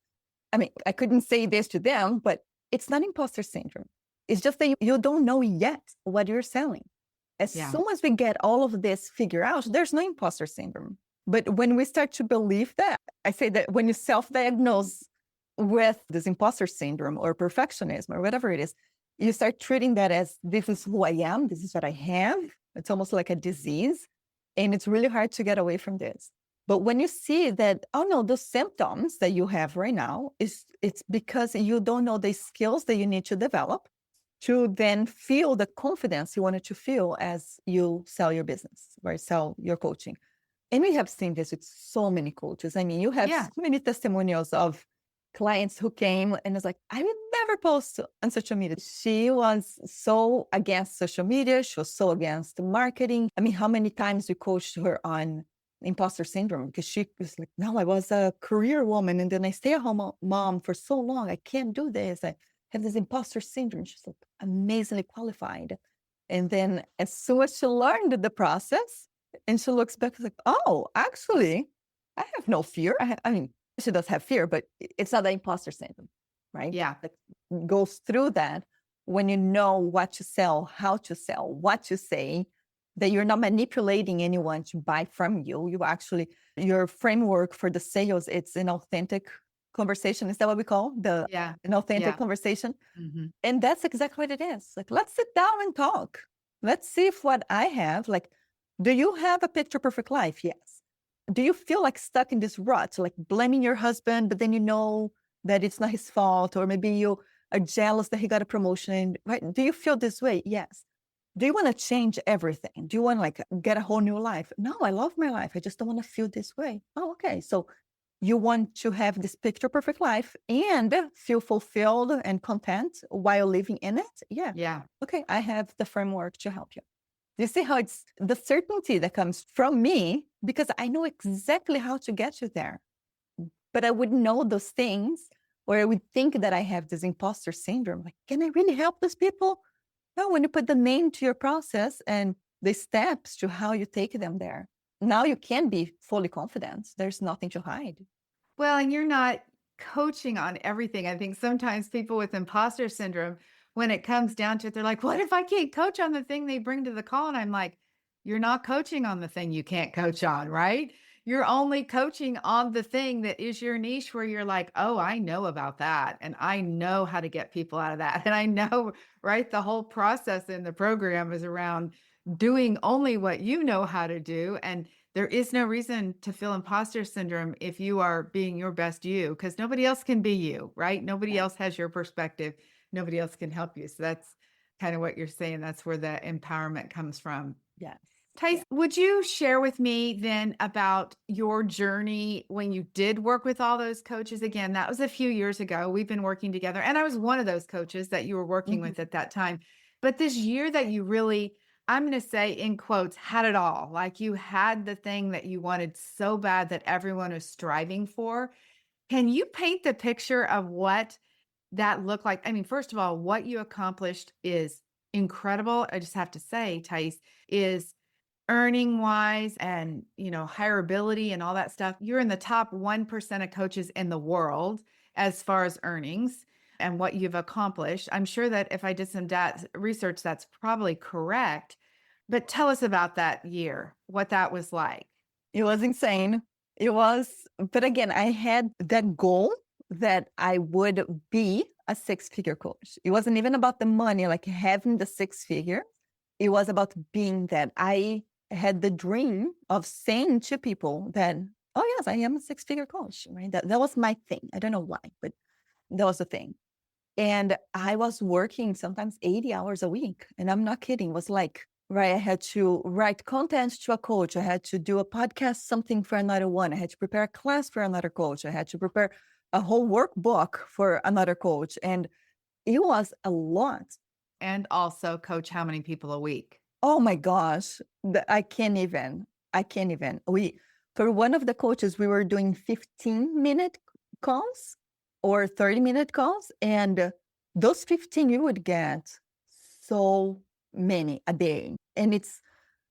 Speaker 2: I mean, I couldn't say this to them, but it's not imposter syndrome. It's just that you don't know yet what you're selling. As
Speaker 1: Yeah.
Speaker 2: soon as we get all of this figured out, there's no imposter syndrome. But when we start to believe that, I say that when you self-diagnose with this imposter syndrome or perfectionism or whatever it is, you start treating that as this is who I am, this is what I have. It's almost like a disease. And it's really hard to get away from this. But when you see that, oh no, the symptoms that you have right now it's because you don't know the skills that you need to develop to then feel the confidence you wanted to feel as you sell your business, right? Sell your coaching. And we have seen this with so many coaches. I mean, you have
Speaker 1: Yeah.
Speaker 2: so many testimonials of clients who came and was like, I would never post on social media. She was so against social media. She was so against marketing. I mean, how many times we coached her on imposter syndrome? Because she was like, no, I was a career woman. And then I stay at home mom for so long. I can't do this. I have this imposter syndrome. She's like amazingly qualified. And then as soon as she learned the process, and she looks back like, oh, actually, I have no fear. I mean, she does have fear, but it's not the imposter syndrome, right?
Speaker 1: Yeah.
Speaker 2: Like goes through that when you know what to sell, how to sell, what to say, that you're not manipulating anyone to buy from you. You actually, your framework for the sales, it's an authentic conversation. Is that what we call
Speaker 1: Yeah.
Speaker 2: an authentic
Speaker 1: Yeah.
Speaker 2: conversation?
Speaker 1: Hmm.
Speaker 2: And that's exactly what it is. Like, let's sit down and talk. Let's see if what I have, like, do you have a picture perfect life? Yes. Do you feel like stuck in this rut, like blaming your husband, but then you know that it's not his fault, or maybe you are jealous that he got a promotion, right? Do you feel this way? Yes. Do you want to change everything? Do you want to like get a whole new life? No, I love my life. I just don't want to feel this way. Oh, okay. So you want to have this picture perfect life and feel fulfilled and content while living in it? Yeah.
Speaker 1: Yeah.
Speaker 2: Okay. I have the framework to help you. You see how it's the certainty that comes from me because I know exactly how to get you there. but I would know those things, or I would think that I have this imposter syndrome. Like, can I really help those people? No, when you put the name to your process and the steps to how you take them there, now you can be fully confident. There's nothing to hide.
Speaker 1: Well, and you're not coaching on everything. I think sometimes people with imposter syndrome, when it comes down to it, they're like, what if I can't coach on the thing they bring to the call? And I'm like, you're not coaching on the thing you can't coach on, right? You're only coaching on the thing that is your niche where you're like, oh, I know about that. And I know how to get people out of that. And I know, right? The whole process in the program is around doing only what you know how to do. And there is no reason to feel imposter syndrome if you are being your best you, because nobody else can be you, right? Nobody
Speaker 2: Yeah.
Speaker 1: else has your perspective. Nobody else can help you. So that's kind of what you're saying. That's where the empowerment comes from.
Speaker 2: Yes.
Speaker 1: Tice,
Speaker 2: Yeah.
Speaker 1: would you share with me then about your journey when you did work with all those coaches? Again, that was a few years ago. We've been working together, and I was one of those coaches that you were working
Speaker 2: Mhm.
Speaker 1: with at that time. But this year that you really, I'm going to say in quotes, had it all, like you had the thing that you wanted so bad that everyone was striving for. Can you paint the picture of what that looked like? I mean, first of all, what you accomplished is incredible. I just have to say, Tice, is earning wise and, hireability and all that stuff, you're in the top 1% of coaches in the world as far as earnings and what you've accomplished. I'm sure that if I did some research, that's probably correct. But tell us about that year, what that was like.
Speaker 2: It was insane. It was, but again, I had that goal that I would be a six-figure coach. It wasn't even about the money, like having the six figure. It was about being that. I had the dream of saying to people that, oh, yes, I am a six-figure coach, right? That was my thing. I don't know why, but that was the thing. And I was working sometimes 80 hours a week. And I'm not kidding. It was like, right, I had to write content to a coach. I had to do a podcast, something for another one. I had to prepare a class for another coach. I had to prepare a whole workbook for another coach. And it was a lot.
Speaker 1: And also coach how many people a week?
Speaker 2: Oh my gosh. I can't even. I can't even. For one of the coaches, we were doing 15-minute calls or 30-minute calls. And those 15, you would get so many a day. And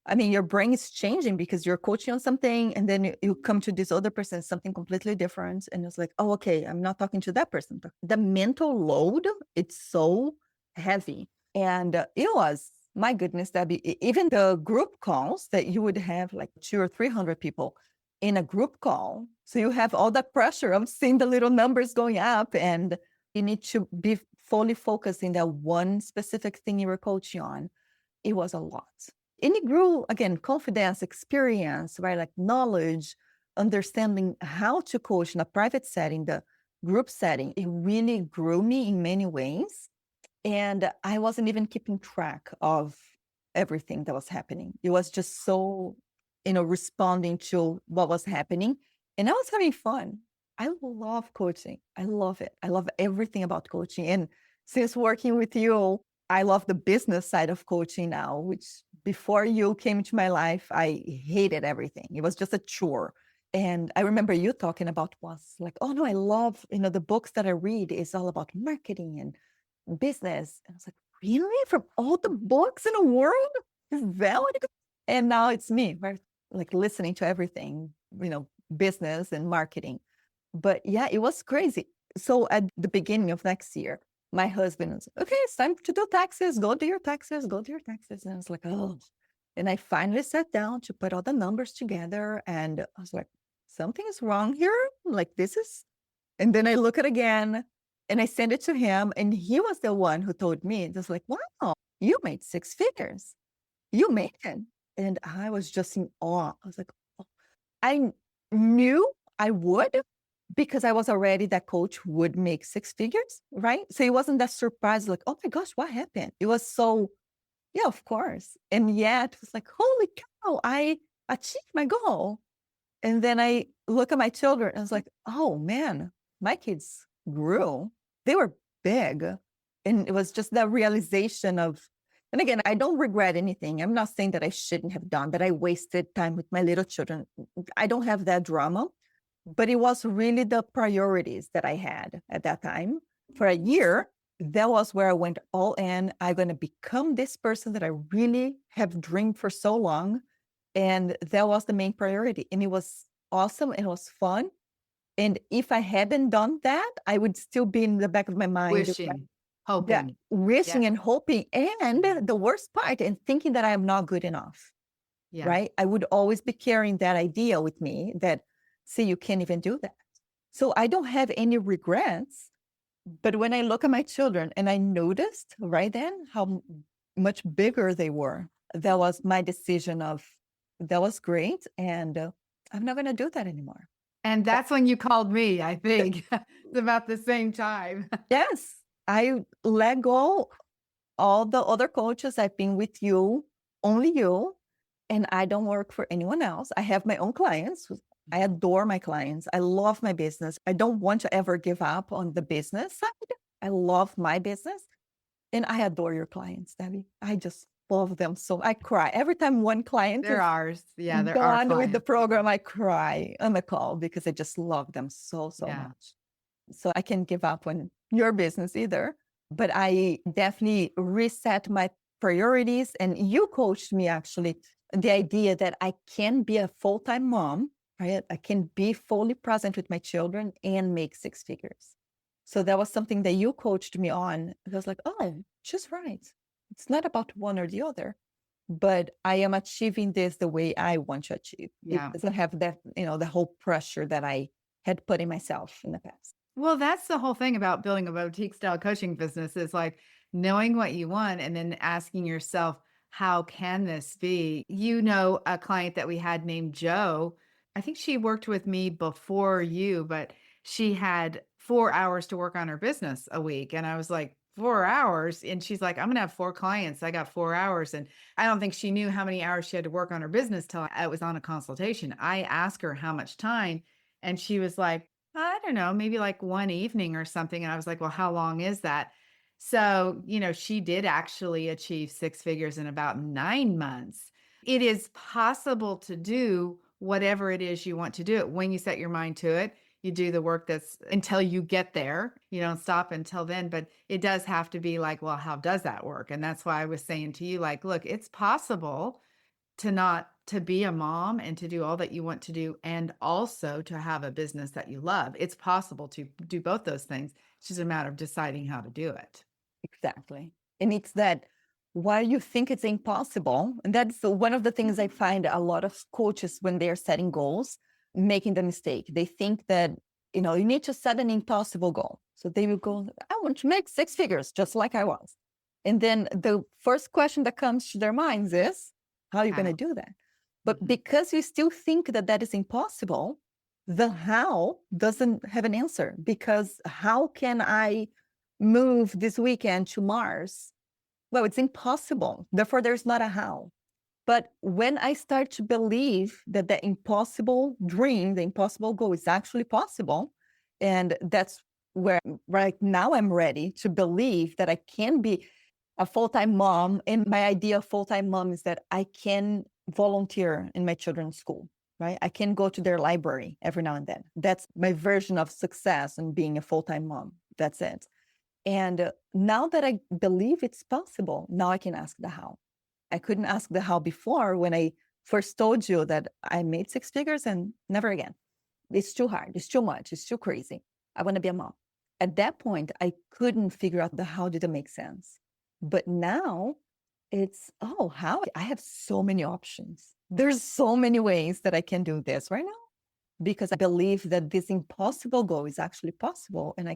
Speaker 2: I mean, your brain is changing because you're coaching on something and then you come to this other person, something completely different. And it's like, oh, okay, I'm not talking to that person. The mental load, it's so heavy. And it was, my goodness, Debbie, even the group calls that you would have like 200 or 300 people in a group call. So you have all that pressure of seeing the little numbers going up and you need to be fully focused in that one specific thing you were coaching on. It was a lot. And it grew, again, confidence, experience, right? Like knowledge, understanding how to coach in a private setting, the group setting. It really grew me in many ways. And I wasn't even keeping track of everything that was happening. It was just so, responding to what was happening. And I was having fun. I love coaching. I love it. I love everything about coaching. And since working with you, I love the business side of coaching now, which before you came into my life, I hated everything. It was just a chore. And I remember you talking about was like, oh no, I love, the books that I read is all about marketing and business. And I was like, really? From all the books in the world? Is that what it is? And now it's me, right? Like listening to everything, business and marketing. But yeah, it was crazy. So at the beginning of next year, my husband was, okay, it's time to do taxes. Go do your taxes, go do your taxes. And I was like, oh. And I finally sat down to put all the numbers together. And I was like, something is wrong here. Like this is, and then I look at it again and I send it to him. And he was the one who told me, just like, wow, you made six figures. You made it. And I was just in awe. I was like, oh. I knew I would because I was already that coach who would make six figures, right? So it wasn't that surprise, like, oh my gosh, what happened? It was so, yeah, of course. And yet it was like, holy cow, I achieved my goal. And then I look at my children and I was like, oh man, my kids grew. They were big. And it was just that realization of, and again, I don't regret anything. I'm not saying that I shouldn't have done, that I wasted time with my little children. I don't have that drama. but it was really the priorities that I had at that time. For a year, that was where I went all in. I'm going to become this person that I really have dreamed for so long. And that was the main priority. And it was awesome. And it was fun. And if I hadn't done that, I would still be in the back of my mind,
Speaker 1: Wishing,
Speaker 2: that
Speaker 1: hoping.
Speaker 2: wishing
Speaker 1: Yes.
Speaker 2: and hoping. And the worst part, and thinking that I am not good enough,
Speaker 1: Yeah.
Speaker 2: right? I would always be carrying that idea with me that, see, you can't even do that. So I don't have any regrets. But when I look at my children and I noticed right then how much bigger they were, that was my decision of, that was great. And I'm not going to do that anymore.
Speaker 1: And that's when you called me, I think. It's about the same time.
Speaker 2: Yes, I let go all the other coaches. I've been with you, only you, and I don't work for anyone else. I have my own clients. I adore my clients. I love my business. I don't want to ever give up on the business side. I love my business, and I adore your clients, Debbie. I just love them so. I cry every time one client
Speaker 1: They're
Speaker 2: is
Speaker 1: ours. Yeah, they're our
Speaker 2: done with the
Speaker 1: clients.
Speaker 2: program. I cry on the call because I just love them so
Speaker 1: Yeah.
Speaker 2: much. So I can't give up on your business either. But I definitely reset my priorities. And you coached me actually the idea that I can be a full time mom, right? I can be fully present with my children and make six figures. So that was something that you coached me on. I was like, oh, just right. It's not about one or the other, but I am achieving this the way I want to achieve. It
Speaker 1: Yeah.
Speaker 2: doesn't have that, the whole pressure that I had put in myself in the past.
Speaker 1: Well, that's the whole thing about building a boutique style coaching business is like knowing what you want and then asking yourself, how can this be? You know, a client that we had named Joe, I think she worked with me before you, but she had 4 hours to work on her business a week. And I was like, 4 hours? And she's like, I'm going to have four clients. I got 4 hours. And I don't think she knew how many hours she had to work on her business till I was on a consultation. I asked her how much time, and she was like, I don't know, maybe like one evening or something. And I was like, well, how long is that? So, she did actually achieve six figures in about 9 months. It is possible to do whatever it is you want to do it when you set your mind to it. You do the work that's until you get there. You don't stop until then, but it does have to be like, well, how does that work? And that's why I was saying to you, like, look, it's possible to be a mom and to do all that you want to do and also to have a business that you love. It's possible to do both those things. It's just a matter of deciding how to do it.
Speaker 2: Exactly. And it's that while you think it's impossible, and that's one of the things I find a lot of coaches when they're setting goals, making the mistake. They think that, you need to set an impossible goal. So they will go, I want to make six figures, just like I was. And then the first question that comes to their minds is, how are you going to
Speaker 1: How?
Speaker 2: do that? But
Speaker 1: Mhm.
Speaker 2: because you still think that that is impossible, the how doesn't have an answer, because how can I move this weekend to Mars? Well, it's impossible. Therefore, there's not a how. But when I start to believe that the impossible dream, the impossible goal is actually possible, and that's where right now I'm ready to believe that I can be a full time mom. And my idea of full time mom is that I can volunteer in my children's school, right? I can go to their library every now and then. That's my version of success and being a full time mom. That's it. And now that I believe it's possible, now I can ask the how. I couldn't ask the how before when I first told you that I made six figures and never again. It's too hard. It's too much. It's too crazy. I want to be a mom. At that point, I couldn't figure out the how did it make sense. But now it's, oh, how? I have so many options. There's so many ways that I can do this right now because I believe that this impossible goal is actually possible. And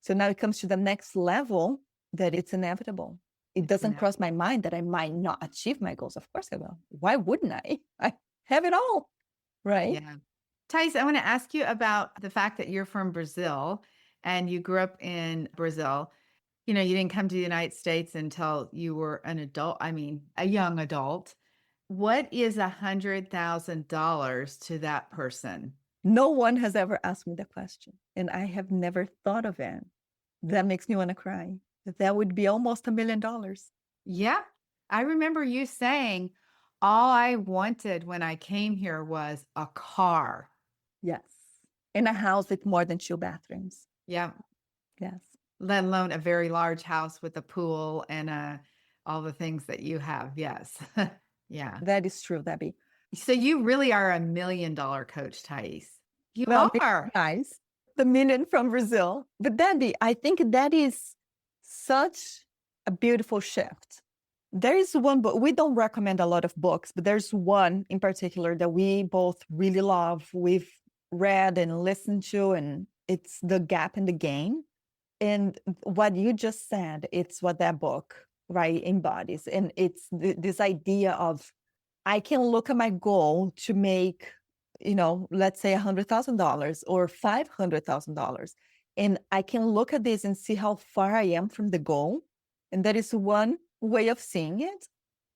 Speaker 2: so now it comes to the next level that it's inevitable. It
Speaker 1: It's
Speaker 2: doesn't cross
Speaker 1: inevitable.
Speaker 2: my mind that I might not achieve my goals. Of course I will. Why wouldn't I? I have it all, right?
Speaker 1: Yeah. Thais, I want to ask you about the fact that you're from Brazil and you grew up in Brazil. You didn't come to the United States until you were an adult, I mean, a young adult. What is $100,000 to that person?
Speaker 2: No one has ever asked me the question, and I have never thought of it. That makes me want to cry. That would be almost $1 million.
Speaker 1: Yeah. I remember you saying, all I wanted when I came here was a car.
Speaker 2: Yes. In a house with more than 2 bathrooms.
Speaker 1: Yeah.
Speaker 2: Yes.
Speaker 1: Let alone a very large house with a pool and all the things that you have. Yes. Yeah.
Speaker 2: That is true, Debbie.
Speaker 1: So you really are $1 million coach, Thais. You
Speaker 2: Well,
Speaker 1: are.
Speaker 2: nice. The million from Brazil. But Debbie, I think that is such a beautiful shift. There is one book, we don't recommend a lot of books, but there's one in particular that we both really love. We've read and listened to, and it's The Gap in the Gain. And what you just said, it's what that book, right, embodies. And it's this idea of I can look at my goal to make, let's say $100,000 or $500,000. And I can look at this and see how far I am from the goal. And that is one way of seeing it.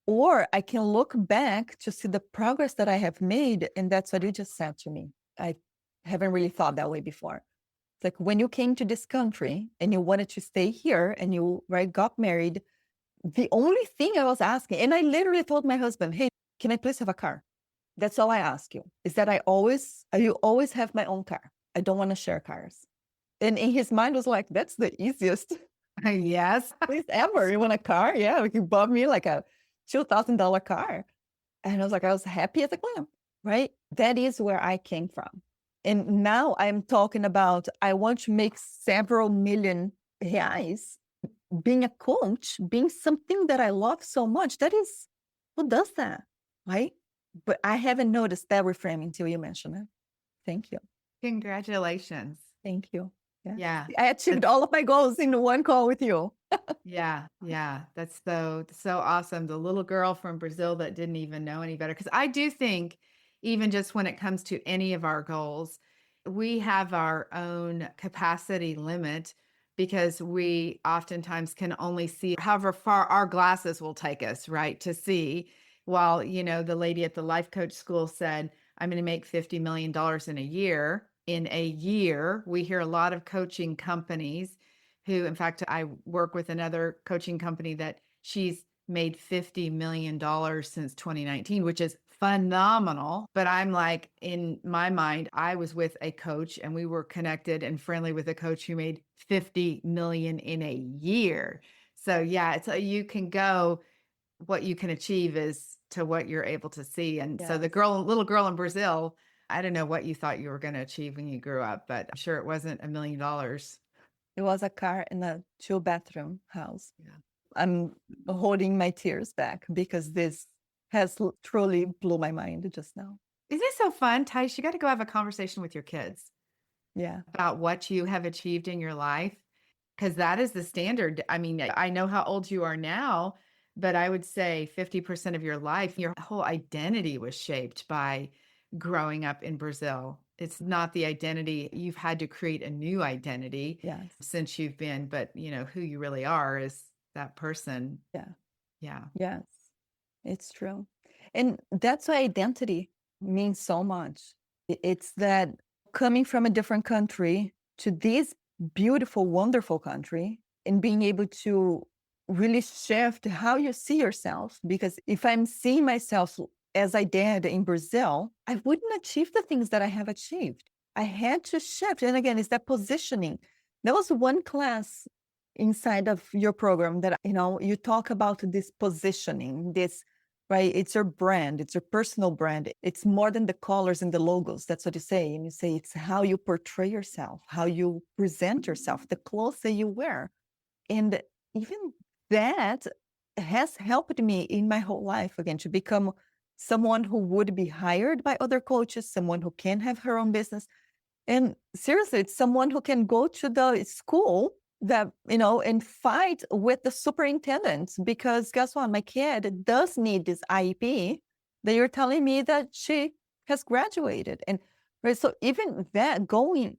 Speaker 2: Or I can look back to see the progress that I have made. And that's what you just said to me. I haven't really thought that way before. It's like when you came to this country and you wanted to stay here and you got married, the only thing I was asking, and I literally told my husband, hey, can I please have a car? That's all I ask you, is that I always have my own car. I don't want to share cars. And in his mind was like, that's the easiest
Speaker 1: Yes.
Speaker 2: place ever. You want a car? Yeah, you bought me like a $2,000 car. And I was happy as a clam, right? That is where I came from. And now I'm talking about, I want to make several million reais being a coach, being something that I love so much. That is, who does that, right? But I haven't noticed that reframing until you mentioned it. Thank you.
Speaker 1: Congratulations.
Speaker 2: Thank you. Yeah.
Speaker 1: Yeah.
Speaker 2: I achieved all of my goals in one call with you.
Speaker 1: Yeah, yeah, that's so awesome. The little girl from Brazil that didn't even know any better. Because I do think, even just when it comes to any of our goals, we have our own capacity limit because we oftentimes can only see however far our glasses will take us, right? To see. While, the lady at the life coach school said, I'm going to make $50 million in a year. In a year, we hear a lot of coaching companies who, in fact, I work with another coaching company that she's made $50 million since 2019, which is phenomenal. But I'm like, in my mind, I was with a coach and we were connected and friendly with a coach who made 50 million in a year. So yeah, it's you can go, what you can achieve is to what you're able to see. And so the
Speaker 2: Yes.
Speaker 1: little girl in Brazil, I don't know what you thought you were going to achieve when you grew up, but I'm sure it wasn't $1 million.
Speaker 2: It was a car in a 2-bathroom house.
Speaker 1: Yeah.
Speaker 2: I'm holding my tears back because this has truly blew my mind just now.
Speaker 1: Isn't it so fun, Tice? You got to go have a conversation with your kids
Speaker 2: Yeah.
Speaker 1: about what you have achieved in your life, because that is the standard. I mean, I know how old you are now, but I would say 50% of your life, your whole identity was shaped by growing up in Brazil. It's not the identity. You've had to create a new identity
Speaker 2: Yes.
Speaker 1: since you've been, but who you really are is that person.
Speaker 2: Yeah.
Speaker 1: Yeah.
Speaker 2: Yes. It's true. And that's why identity means so much. It's that coming from a different country to this beautiful, wonderful country and being able to really shift how you see yourself. Because if I'm seeing myself as I did in Brazil, I wouldn't achieve the things that I have achieved. I had to shift. And again, it's that positioning. There was one class inside of your program that, you talk about this positioning, this, right? It's your brand, it's your personal brand. It's more than the colors and the logos. That's what you say. And you say it's how you portray yourself, how you present yourself, the clothes that you wear. And even that has helped me in my whole life, again, to become someone who would be hired by other coaches, someone who can have her own business. And seriously, it's someone who can go to the school that, and fight with the superintendent, because guess what? My kid does need this IEP that you're telling me that she has graduated. And right, so even that, going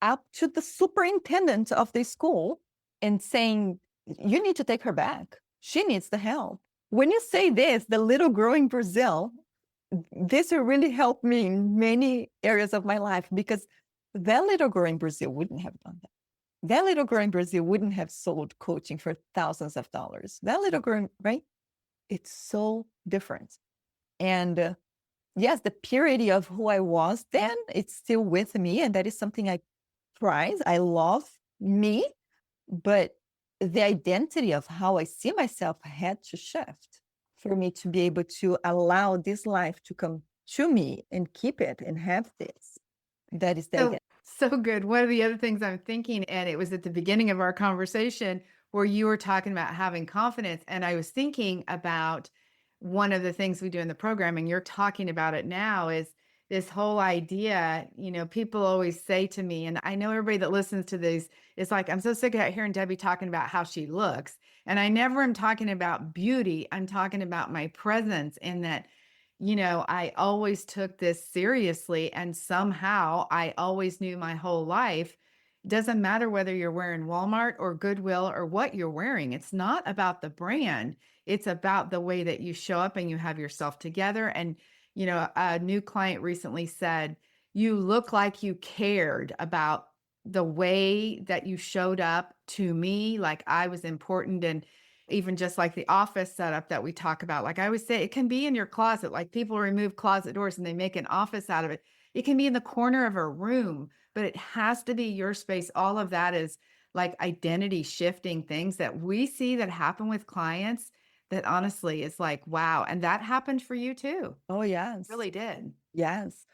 Speaker 2: up to the superintendent of the school and saying, you need to take her back. She needs the help. When you say this, the little girl in Brazil, this will really help me in many areas of my life, because that little girl in Brazil wouldn't have done that. That little girl in Brazil wouldn't have sold coaching for thousands of dollars. That little girl, right? It's so different. And yes, the purity of who I was then, it's still with me. And that is something I prize. I love me, but the identity of how I see myself had to shift for me to be able to allow this life to come to me and keep it and have this. That is the
Speaker 1: So
Speaker 2: identity.
Speaker 1: so good. One of the other things I'm thinking, and it was at the beginning of our conversation where you were talking about having confidence, and I was thinking about one of the things we do in the program, and you're talking about it now, is this whole idea. People always say to me, and I know everybody that listens to these is like, I'm so sick of hearing Debbie talking about how she looks. And I never am talking about beauty. I'm talking about my presence in that. I always took this seriously, and somehow I always knew my whole life. Doesn't matter whether you're wearing Walmart or Goodwill or what you're wearing. It's not about the brand. It's about the way that you show up and you have yourself together. And, a new client recently said, you look like you cared about the way that you showed up to me, like I was important. And even just like the office setup that we talk about. Like I always say, it can be in your closet. Like people remove closet doors and they make an office out of it. It can be in the corner of a room, but it has to be your space. All of that is like identity shifting things that we see that happen with clients that honestly is like, wow. And that happened for you too.
Speaker 2: Oh, yes.
Speaker 1: Really did.
Speaker 2: Yes.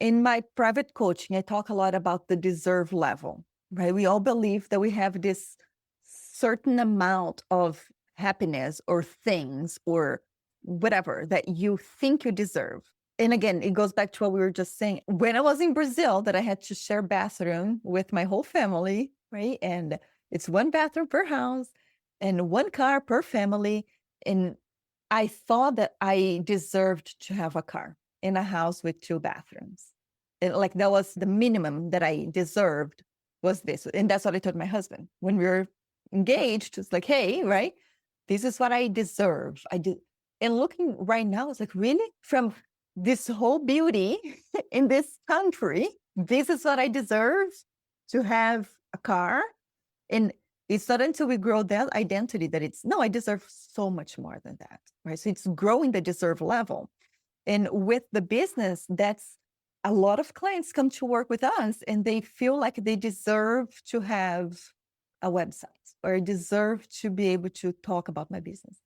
Speaker 2: In my private coaching, I talk a lot about the deserve level, right? We all believe that we have this certain amount of happiness or things or whatever that you think you deserve. And again, it goes back to what we were just saying. When I was in Brazil, that I had to share bathroom with my whole family, right? And it's one bathroom per house and one car per family. And I thought that I deserved to have a car in a house with two bathrooms. And like that was the minimum that I deserved was this. And that's what I told my husband when we were engaged. It's like, hey, right? This is what I deserve. I did. And looking right now, it's like, really? From this whole beauty in this country, this is what I deserve to have a car. And it's not until we grow that identity that it's no, I deserve so much more than that. Right. So it's growing the deserve level. And with the business, that's a lot of clients come to work with us and they feel like they deserve to have a website or deserve to be able to talk about my business.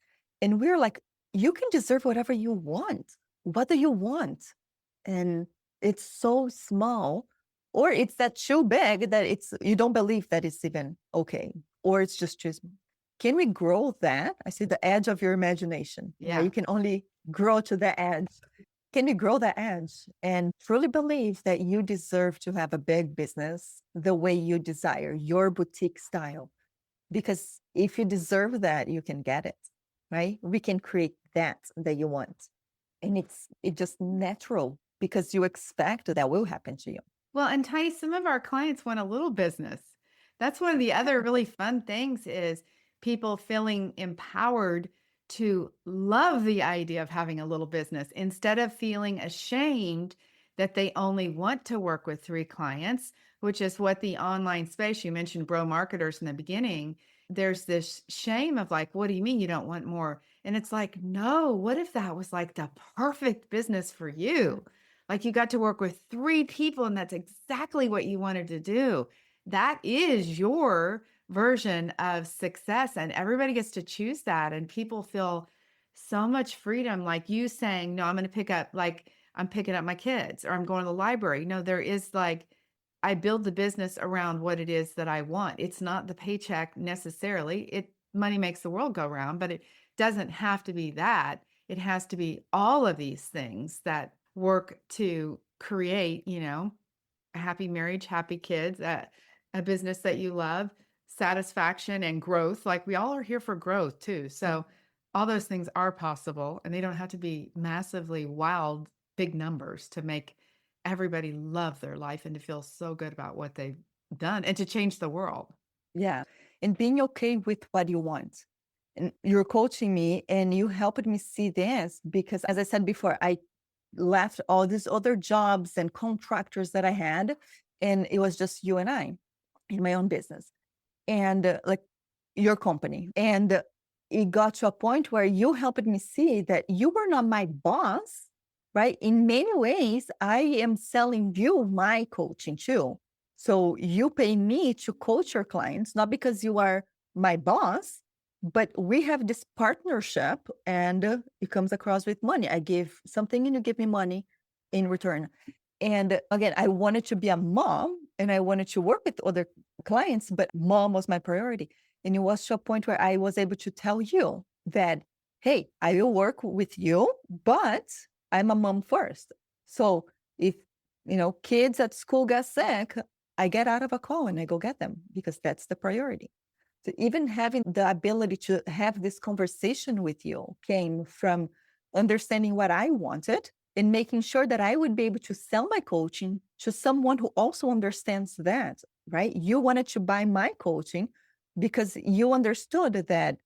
Speaker 2: And we're like, you can deserve whatever you want. What do you want? And it's so small, or it's that too big that it's you don't believe that it's even okay, or it's just too small. Can we grow that? I see the edge of your imagination. Yeah,
Speaker 1: Yeah.
Speaker 2: you can only grow to the edge. Can you grow that edge and truly believe that you deserve to have a big business the way you desire, your boutique style? Because if you deserve that, you can get it, right? We can create that you want. And it's just natural because you expect that will happen to you.
Speaker 1: Well, and Ty, some of our clients want a little business. That's one of the other really fun things is people feeling empowered to love the idea of having a little business instead of feeling ashamed that they only want to work with three clients, which is what the online space, you mentioned bro marketers in the beginning. There's this shame of like, what do you mean you don't want more? And it's like, no, what if that was like the perfect business for you? Like you got to work with three people and that's exactly what you wanted to do. That is your version of success. And everybody gets to choose that. And people feel so much freedom, like you saying, no, I'm going to pick up, like I'm picking up my kids or I'm going to the library. No, there is like, I build the business around what it is that I want. It's not the paycheck necessarily. Money makes the world go round, but it doesn't have to be that. It has to be all of these things that work to create, a happy marriage, happy kids, a business that you love, satisfaction and growth. Like we all are here for growth too. So all those things are possible and they don't have to be massively wild, big numbers to make everybody love their life and to feel so good about what they've done and to change the world.
Speaker 2: Yeah. And being okay with what you want. And you're coaching me and you helped me see this because, as I said before, I left all these other jobs and contractors that I had, and it was just you and I in my own business and like your company. And it got to a point where you helped me see that you were not my boss, right? In many ways, I am selling you my coaching too. So you pay me to coach your clients, not because you are my boss, but we have this partnership and it comes across with money. I give something and you give me money in return. And again, I wanted to be a mom and I wanted to work with other clients, but mom was my priority. And it was to a point where I was able to tell you that, hey, I will work with you, but I'm a mom first. So if, kids at school get sick, I get out of a call and I go get them because that's the priority. So even having the ability to have this conversation with you came from understanding what I wanted and making sure that I would be able to sell my coaching to someone who also understands that, right? You wanted to buy my coaching because you understood that,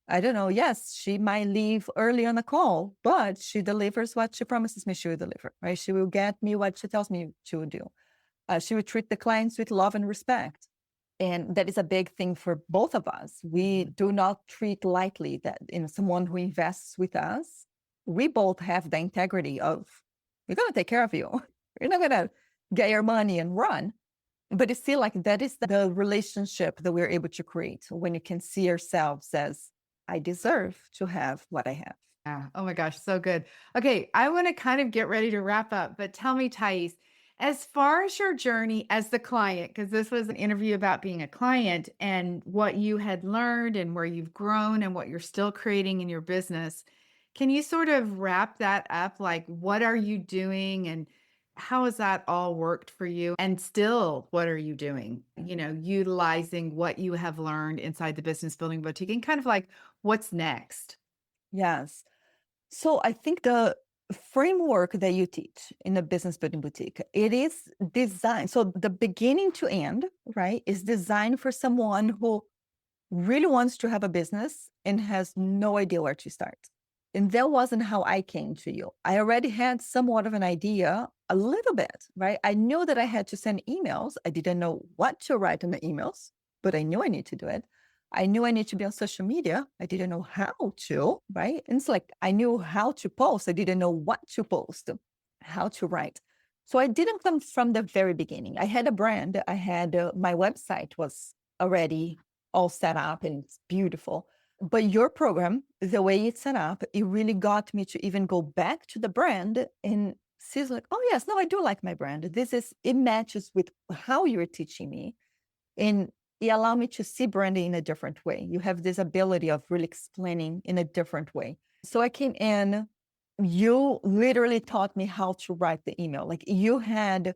Speaker 2: I don't know, yes, she might leave early on a call, but she delivers what she promises me she will deliver, right? She will get me what she tells me she will do. She will treat the clients with love and respect. And that is a big thing for both of us. We do not treat lightly that someone who invests with us. We both have the integrity of, we're going to take care of you. We're not going to get your money and run. But it's still like that is the relationship that we're able to create when you can see yourselves as, I deserve to have what I have.
Speaker 1: Yeah. Oh my gosh, so good. Okay, I want to kind of get ready to wrap up, but tell me, Thais, as far as your journey as the client, because this was an interview about being a client and what you had learned and where you've grown and what you're still creating in your business, can you sort of wrap that up? Like, what are you doing and how has that all worked for you? And still, what are you doing? Utilizing what you have learned inside the business building boutique and kind of like what's next?
Speaker 2: Yes. So I think the framework that you teach in the business building boutique, it is designed. So the beginning to end, right, is designed for someone who really wants to have a business and has no idea where to start. And that wasn't how I came to you. I already had somewhat of an idea, a little bit, right? I knew that I had to send emails. I didn't know what to write in the emails, but I knew I need to do it. I knew I need to be on social media. I didn't know how to, right? And it's like I knew how to post. I didn't know what to post, how to write. So I didn't come from the very beginning. I had a brand. I had my website was already all set up and it's beautiful. But your program, the way it's set up, it really got me to even go back to the brand and see like, oh yes, no, I do like my brand. It matches with how you're teaching me. And it allowed me to see branding in a different way. You have this ability of really explaining in a different way. So I came in, you literally taught me how to write the email. Like you had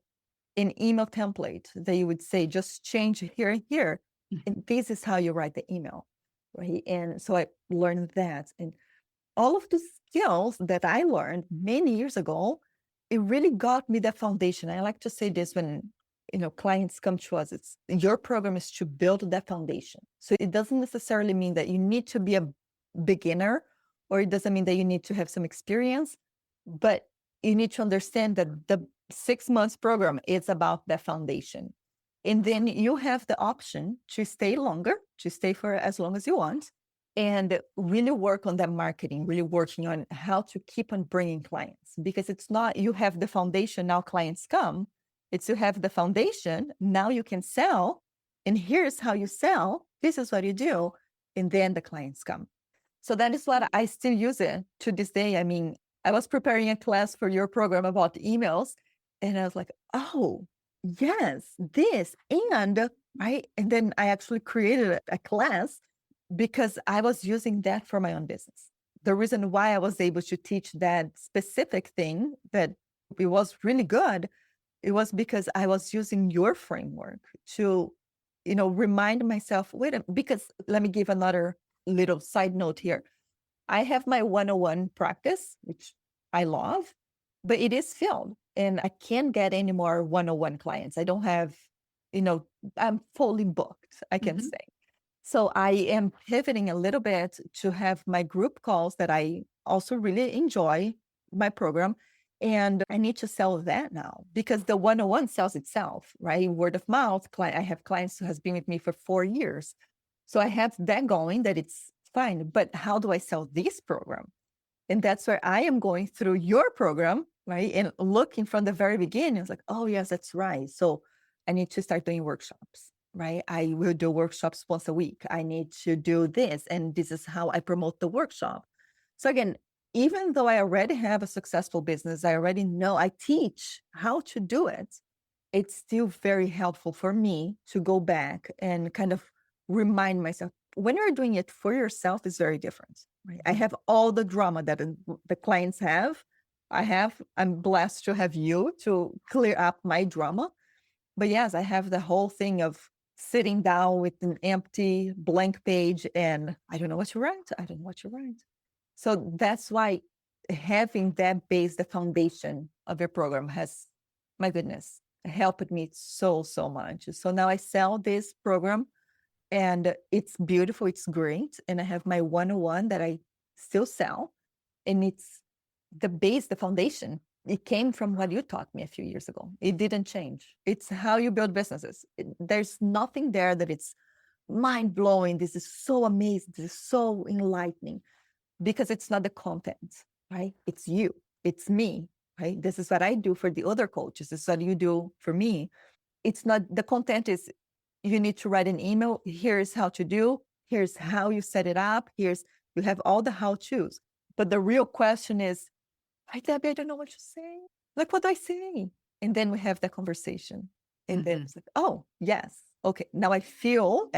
Speaker 2: an email template that you would say, just change here and here. And this is how you write the email. Right. And so I learned that. And all of the skills that I learned many years ago, it really got me the foundation. I like to say this when clients come to us, it's your program is to build that foundation. So it doesn't necessarily mean that you need to be a beginner, or it doesn't mean that you need to have some experience, but you need to understand that the 6 months program is about that foundation. And then you have the option to stay longer, to stay for as long as you want, and really work on that marketing, really working on how to keep on bringing clients. Because it's not you have the foundation, now clients come. It's you have the foundation, now you can sell, and here's how you sell. This is what you do, and then the clients come. So that is what I still use it to this day. I mean, I was preparing a class for your program about emails, and I was like, oh, yes, this, and right. And then I actually created a class because I was using that for my own business. The reason why I was able to teach that specific thing that it was really good, it was because I was using your framework to, remind myself, because let me give another little side note here. I have my 101 practice, which I love, but it is filled and I can't get any more 101 clients. I don't have, I'm fully booked, I can
Speaker 1: Mhm.
Speaker 2: say. So I am pivoting a little bit to have my group calls that I also really enjoy my program. And I need to sell that now because the 101 sells itself, right? Word of mouth. I have clients who has been with me for 4 years. So I have that going that it's fine. But how do I sell this program? And that's where I am going through your program right? And looking from the very beginning, I was like, oh, yes, that's right. So I need to start doing workshops, right? I will do workshops once a week. I need to do this. And this is how I promote the workshop. So again, even though I already have a successful business, I already know I teach how to do it, it's still very helpful for me to go back and kind of remind myself when you're doing it for yourself is very different, right? I have all the drama that the clients have. I'm blessed to have you to clear up my drama. But yes, I have the whole thing of sitting down with an empty blank page and I don't know what to write. I don't know what to write. So that's why having that base, the foundation of your program has, my goodness, helped me so, so much. So now I sell this program and it's beautiful, it's great. And I have my 101 that I still sell. And it's the base, the foundation. It came from what you taught me a few years ago. It didn't change. It's how you build businesses. There's nothing there that it's mind blowing. This is so amazing. This is so enlightening because it's not the content, right? It's you, it's me, right? This is what I do for the other coaches. This is what you do for me. It's not the content is you need to write an email. Here's how to do. Here's how you set it up. You have all the how to's. But the real question is, hi, Debbie, I don't know what to say. Like, what do I say? And then we have the conversation. And then it's like, oh, yes. Okay. Now I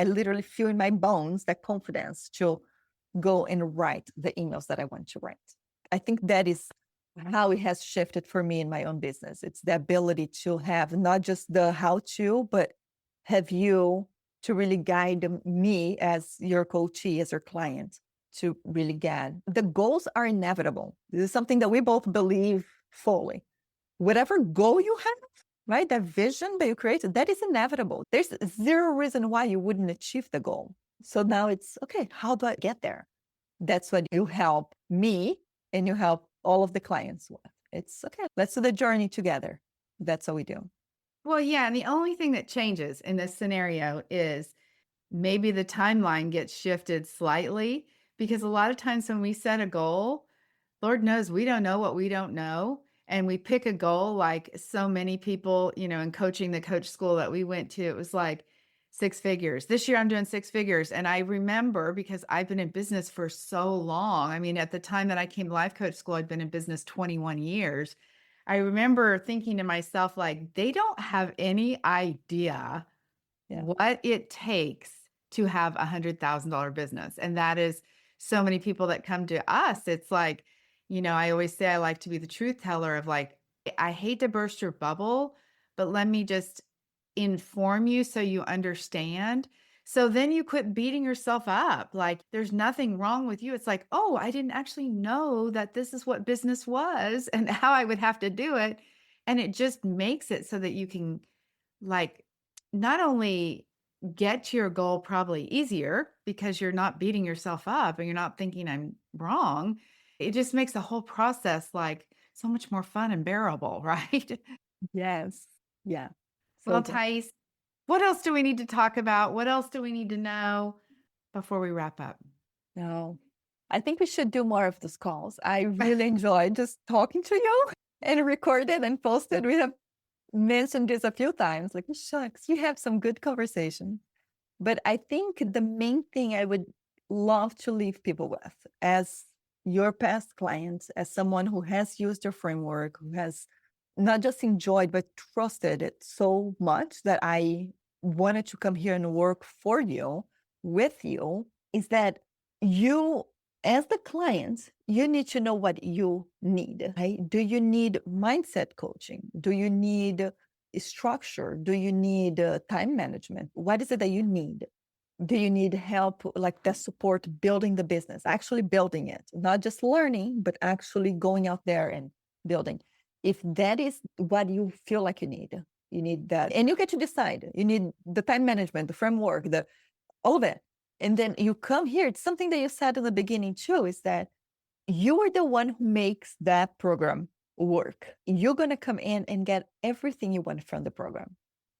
Speaker 2: literally feel in my bones that confidence to go and write the emails that I want to write. I think that is how it has shifted for me in my own business. It's the ability to have not just the how to, but have you to really guide me as your coachee, as your client to really get. The goals are inevitable. This is something that we both believe fully. Whatever goal you have, right? That vision that you created, that is inevitable. There's zero reason why you wouldn't achieve the goal. So now it's okay, how do I get there? That's what you help me and you help all of the clients with. It's okay, let's do the journey together. That's what we do.
Speaker 1: Well, yeah, and the only thing that changes in this scenario is maybe the timeline gets shifted slightly because a lot of times when we set a goal, Lord knows we don't know what we don't know. And we pick a goal like so many people, in coaching the coach school that we went to, it was like 6 figures. This year I'm doing 6 figures. And I remember because I've been in business for so long. I mean, at the time that I came to life coach school, I'd been in business 21 years. I remember thinking to myself, like, they don't have any idea
Speaker 2: Yeah.
Speaker 1: what it takes to have $100,000 business. And that is so many people that come to us. It's like, I always say I like to be the truth teller of like, I hate to burst your bubble, but let me just inform you so you understand. So then you quit beating yourself up. Like there's nothing wrong with you. It's like, oh, I didn't actually know that this is what business was and how I would have to do it. And it just makes it so that you can like not only get to your goal probably easier because you're not beating yourself up and you're not thinking I'm wrong. It just makes the whole process like so much more fun and bearable, right?
Speaker 2: Yes. Yeah. So
Speaker 1: Well,
Speaker 2: good.
Speaker 1: Thais, what else do we need to talk about? What else do we need to know before we wrap up?
Speaker 2: No, I think we should do more of these calls. I really enjoyed just talking to you and recorded and posted. We have mentioned this a few times, like, shucks, you have some good conversation. But I think the main thing I would love to leave people with as your past clients, as someone who has used your framework, who has not just enjoyed, but trusted it so much that I wanted to come here and work for you, with you, is that you, as the client, you need to know what you need. Right? Do you need mindset coaching? Do you need structure? Do you need time management? What is it that you need? Do you need help, like that support building the business, actually building it, not just learning, but actually going out there and building? If that is what you feel like you need that. And you get to decide. You need the time management, the framework, all of it. And then you come here. It's something that you said in the beginning too, is that you are the one who makes that program work. You're going to come in and get everything you want from the program.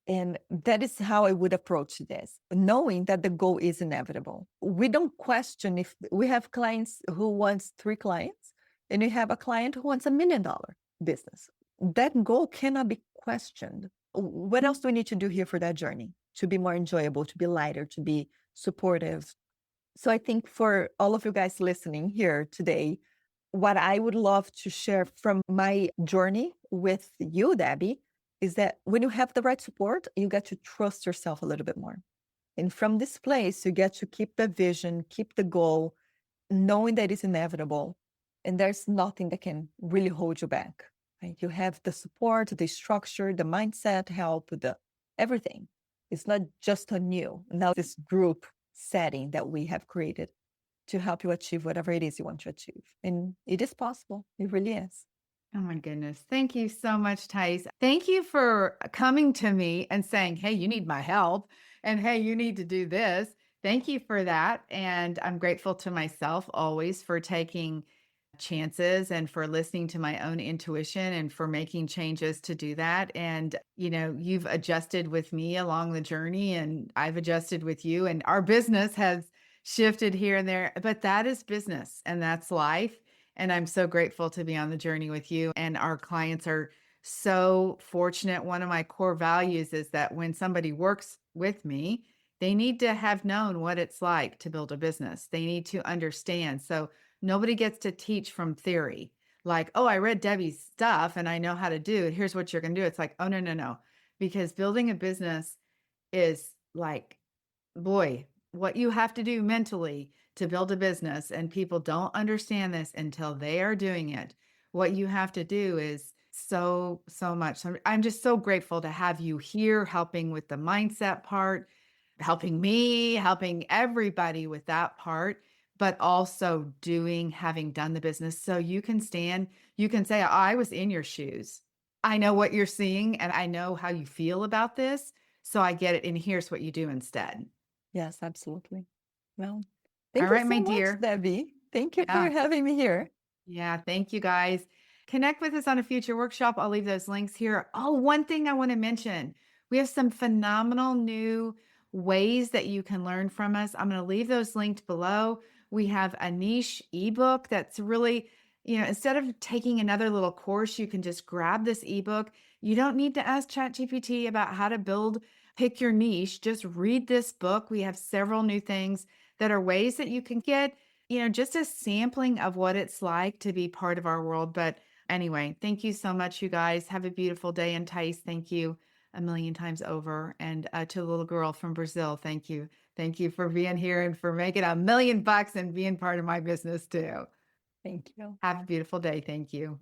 Speaker 2: And that is how I would approach this, knowing that the goal is inevitable. We don't question if we have clients who wants 3 clients and you have a client who wants $1 million. business. That goal cannot be questioned. What else do we need to do here for that journey to be more enjoyable, to be lighter, to be supportive? So I think for all of you guys listening here today, what I would love to share from my journey with you, Debbie, is that when you have the right support, you get to trust yourself a little bit more. And from this place, you get to keep the vision, keep the goal, knowing that it's inevitable. And there's nothing that can really hold you back. Right? You have the support, the structure, the mindset help, the everything. It's not just on you. Now this group setting that we have created to help you achieve whatever it is you want to achieve. And it is possible. It really is.
Speaker 1: Oh my goodness. Thank you so much, Thais. Thank you for coming to me and saying, hey, you need my help. And hey, you need to do this. Thank you for that. And I'm grateful to myself always for taking chances and for listening to my own intuition and for making changes to do that. And, you've adjusted with me along the journey and I've adjusted with you, and our business has shifted here and there, but that is business and that's life. And I'm so grateful to be on the journey with you. And our clients are so fortunate. One of my core values is that when somebody works with me, they need to have known what it's like to build a business. They need to understand. So nobody gets to teach from theory. Like, oh, I read Debbie's stuff and I know how to do it. Here's what you're going to do. It's like, oh, no, no, no. Because building a business is like, boy, what you have to do mentally to build a business, and people don't understand this until they are doing it. What you have to do is so, so much. So I'm just so grateful to have you here helping with the mindset part, helping me, helping everybody with that part, but also having done the business so you can say, I was in your shoes. I know what you're seeing and I know how you feel about this. So I get it. And here's what you do instead.
Speaker 2: Yes, absolutely. Well,
Speaker 1: All
Speaker 2: thank you
Speaker 1: right,
Speaker 2: so
Speaker 1: my
Speaker 2: much,
Speaker 1: dear.
Speaker 2: Debbie. Thank you for
Speaker 1: Yeah.
Speaker 2: having me here.
Speaker 1: Yeah. Thank you guys. Connect with us on a future workshop. I'll leave those links here. Oh, one thing I want to mention, we have some phenomenal new ways that you can learn from us. I'm going to leave those linked below. We have a niche ebook that's really, instead of taking another little course, you can just grab this ebook. You don't need to ask ChatGPT about how to pick your niche. Just read this book. We have several new things that are ways that you can get just a sampling of what it's like to be part of our world. But anyway, thank you so much, you guys. Have a beautiful day. And Thais, thank you a million times over. And to the little girl from Brazil, thank you. Thank you for being here and for making $1 million and being part of my business too.
Speaker 2: Thank you.
Speaker 1: Have a beautiful day. Thank you.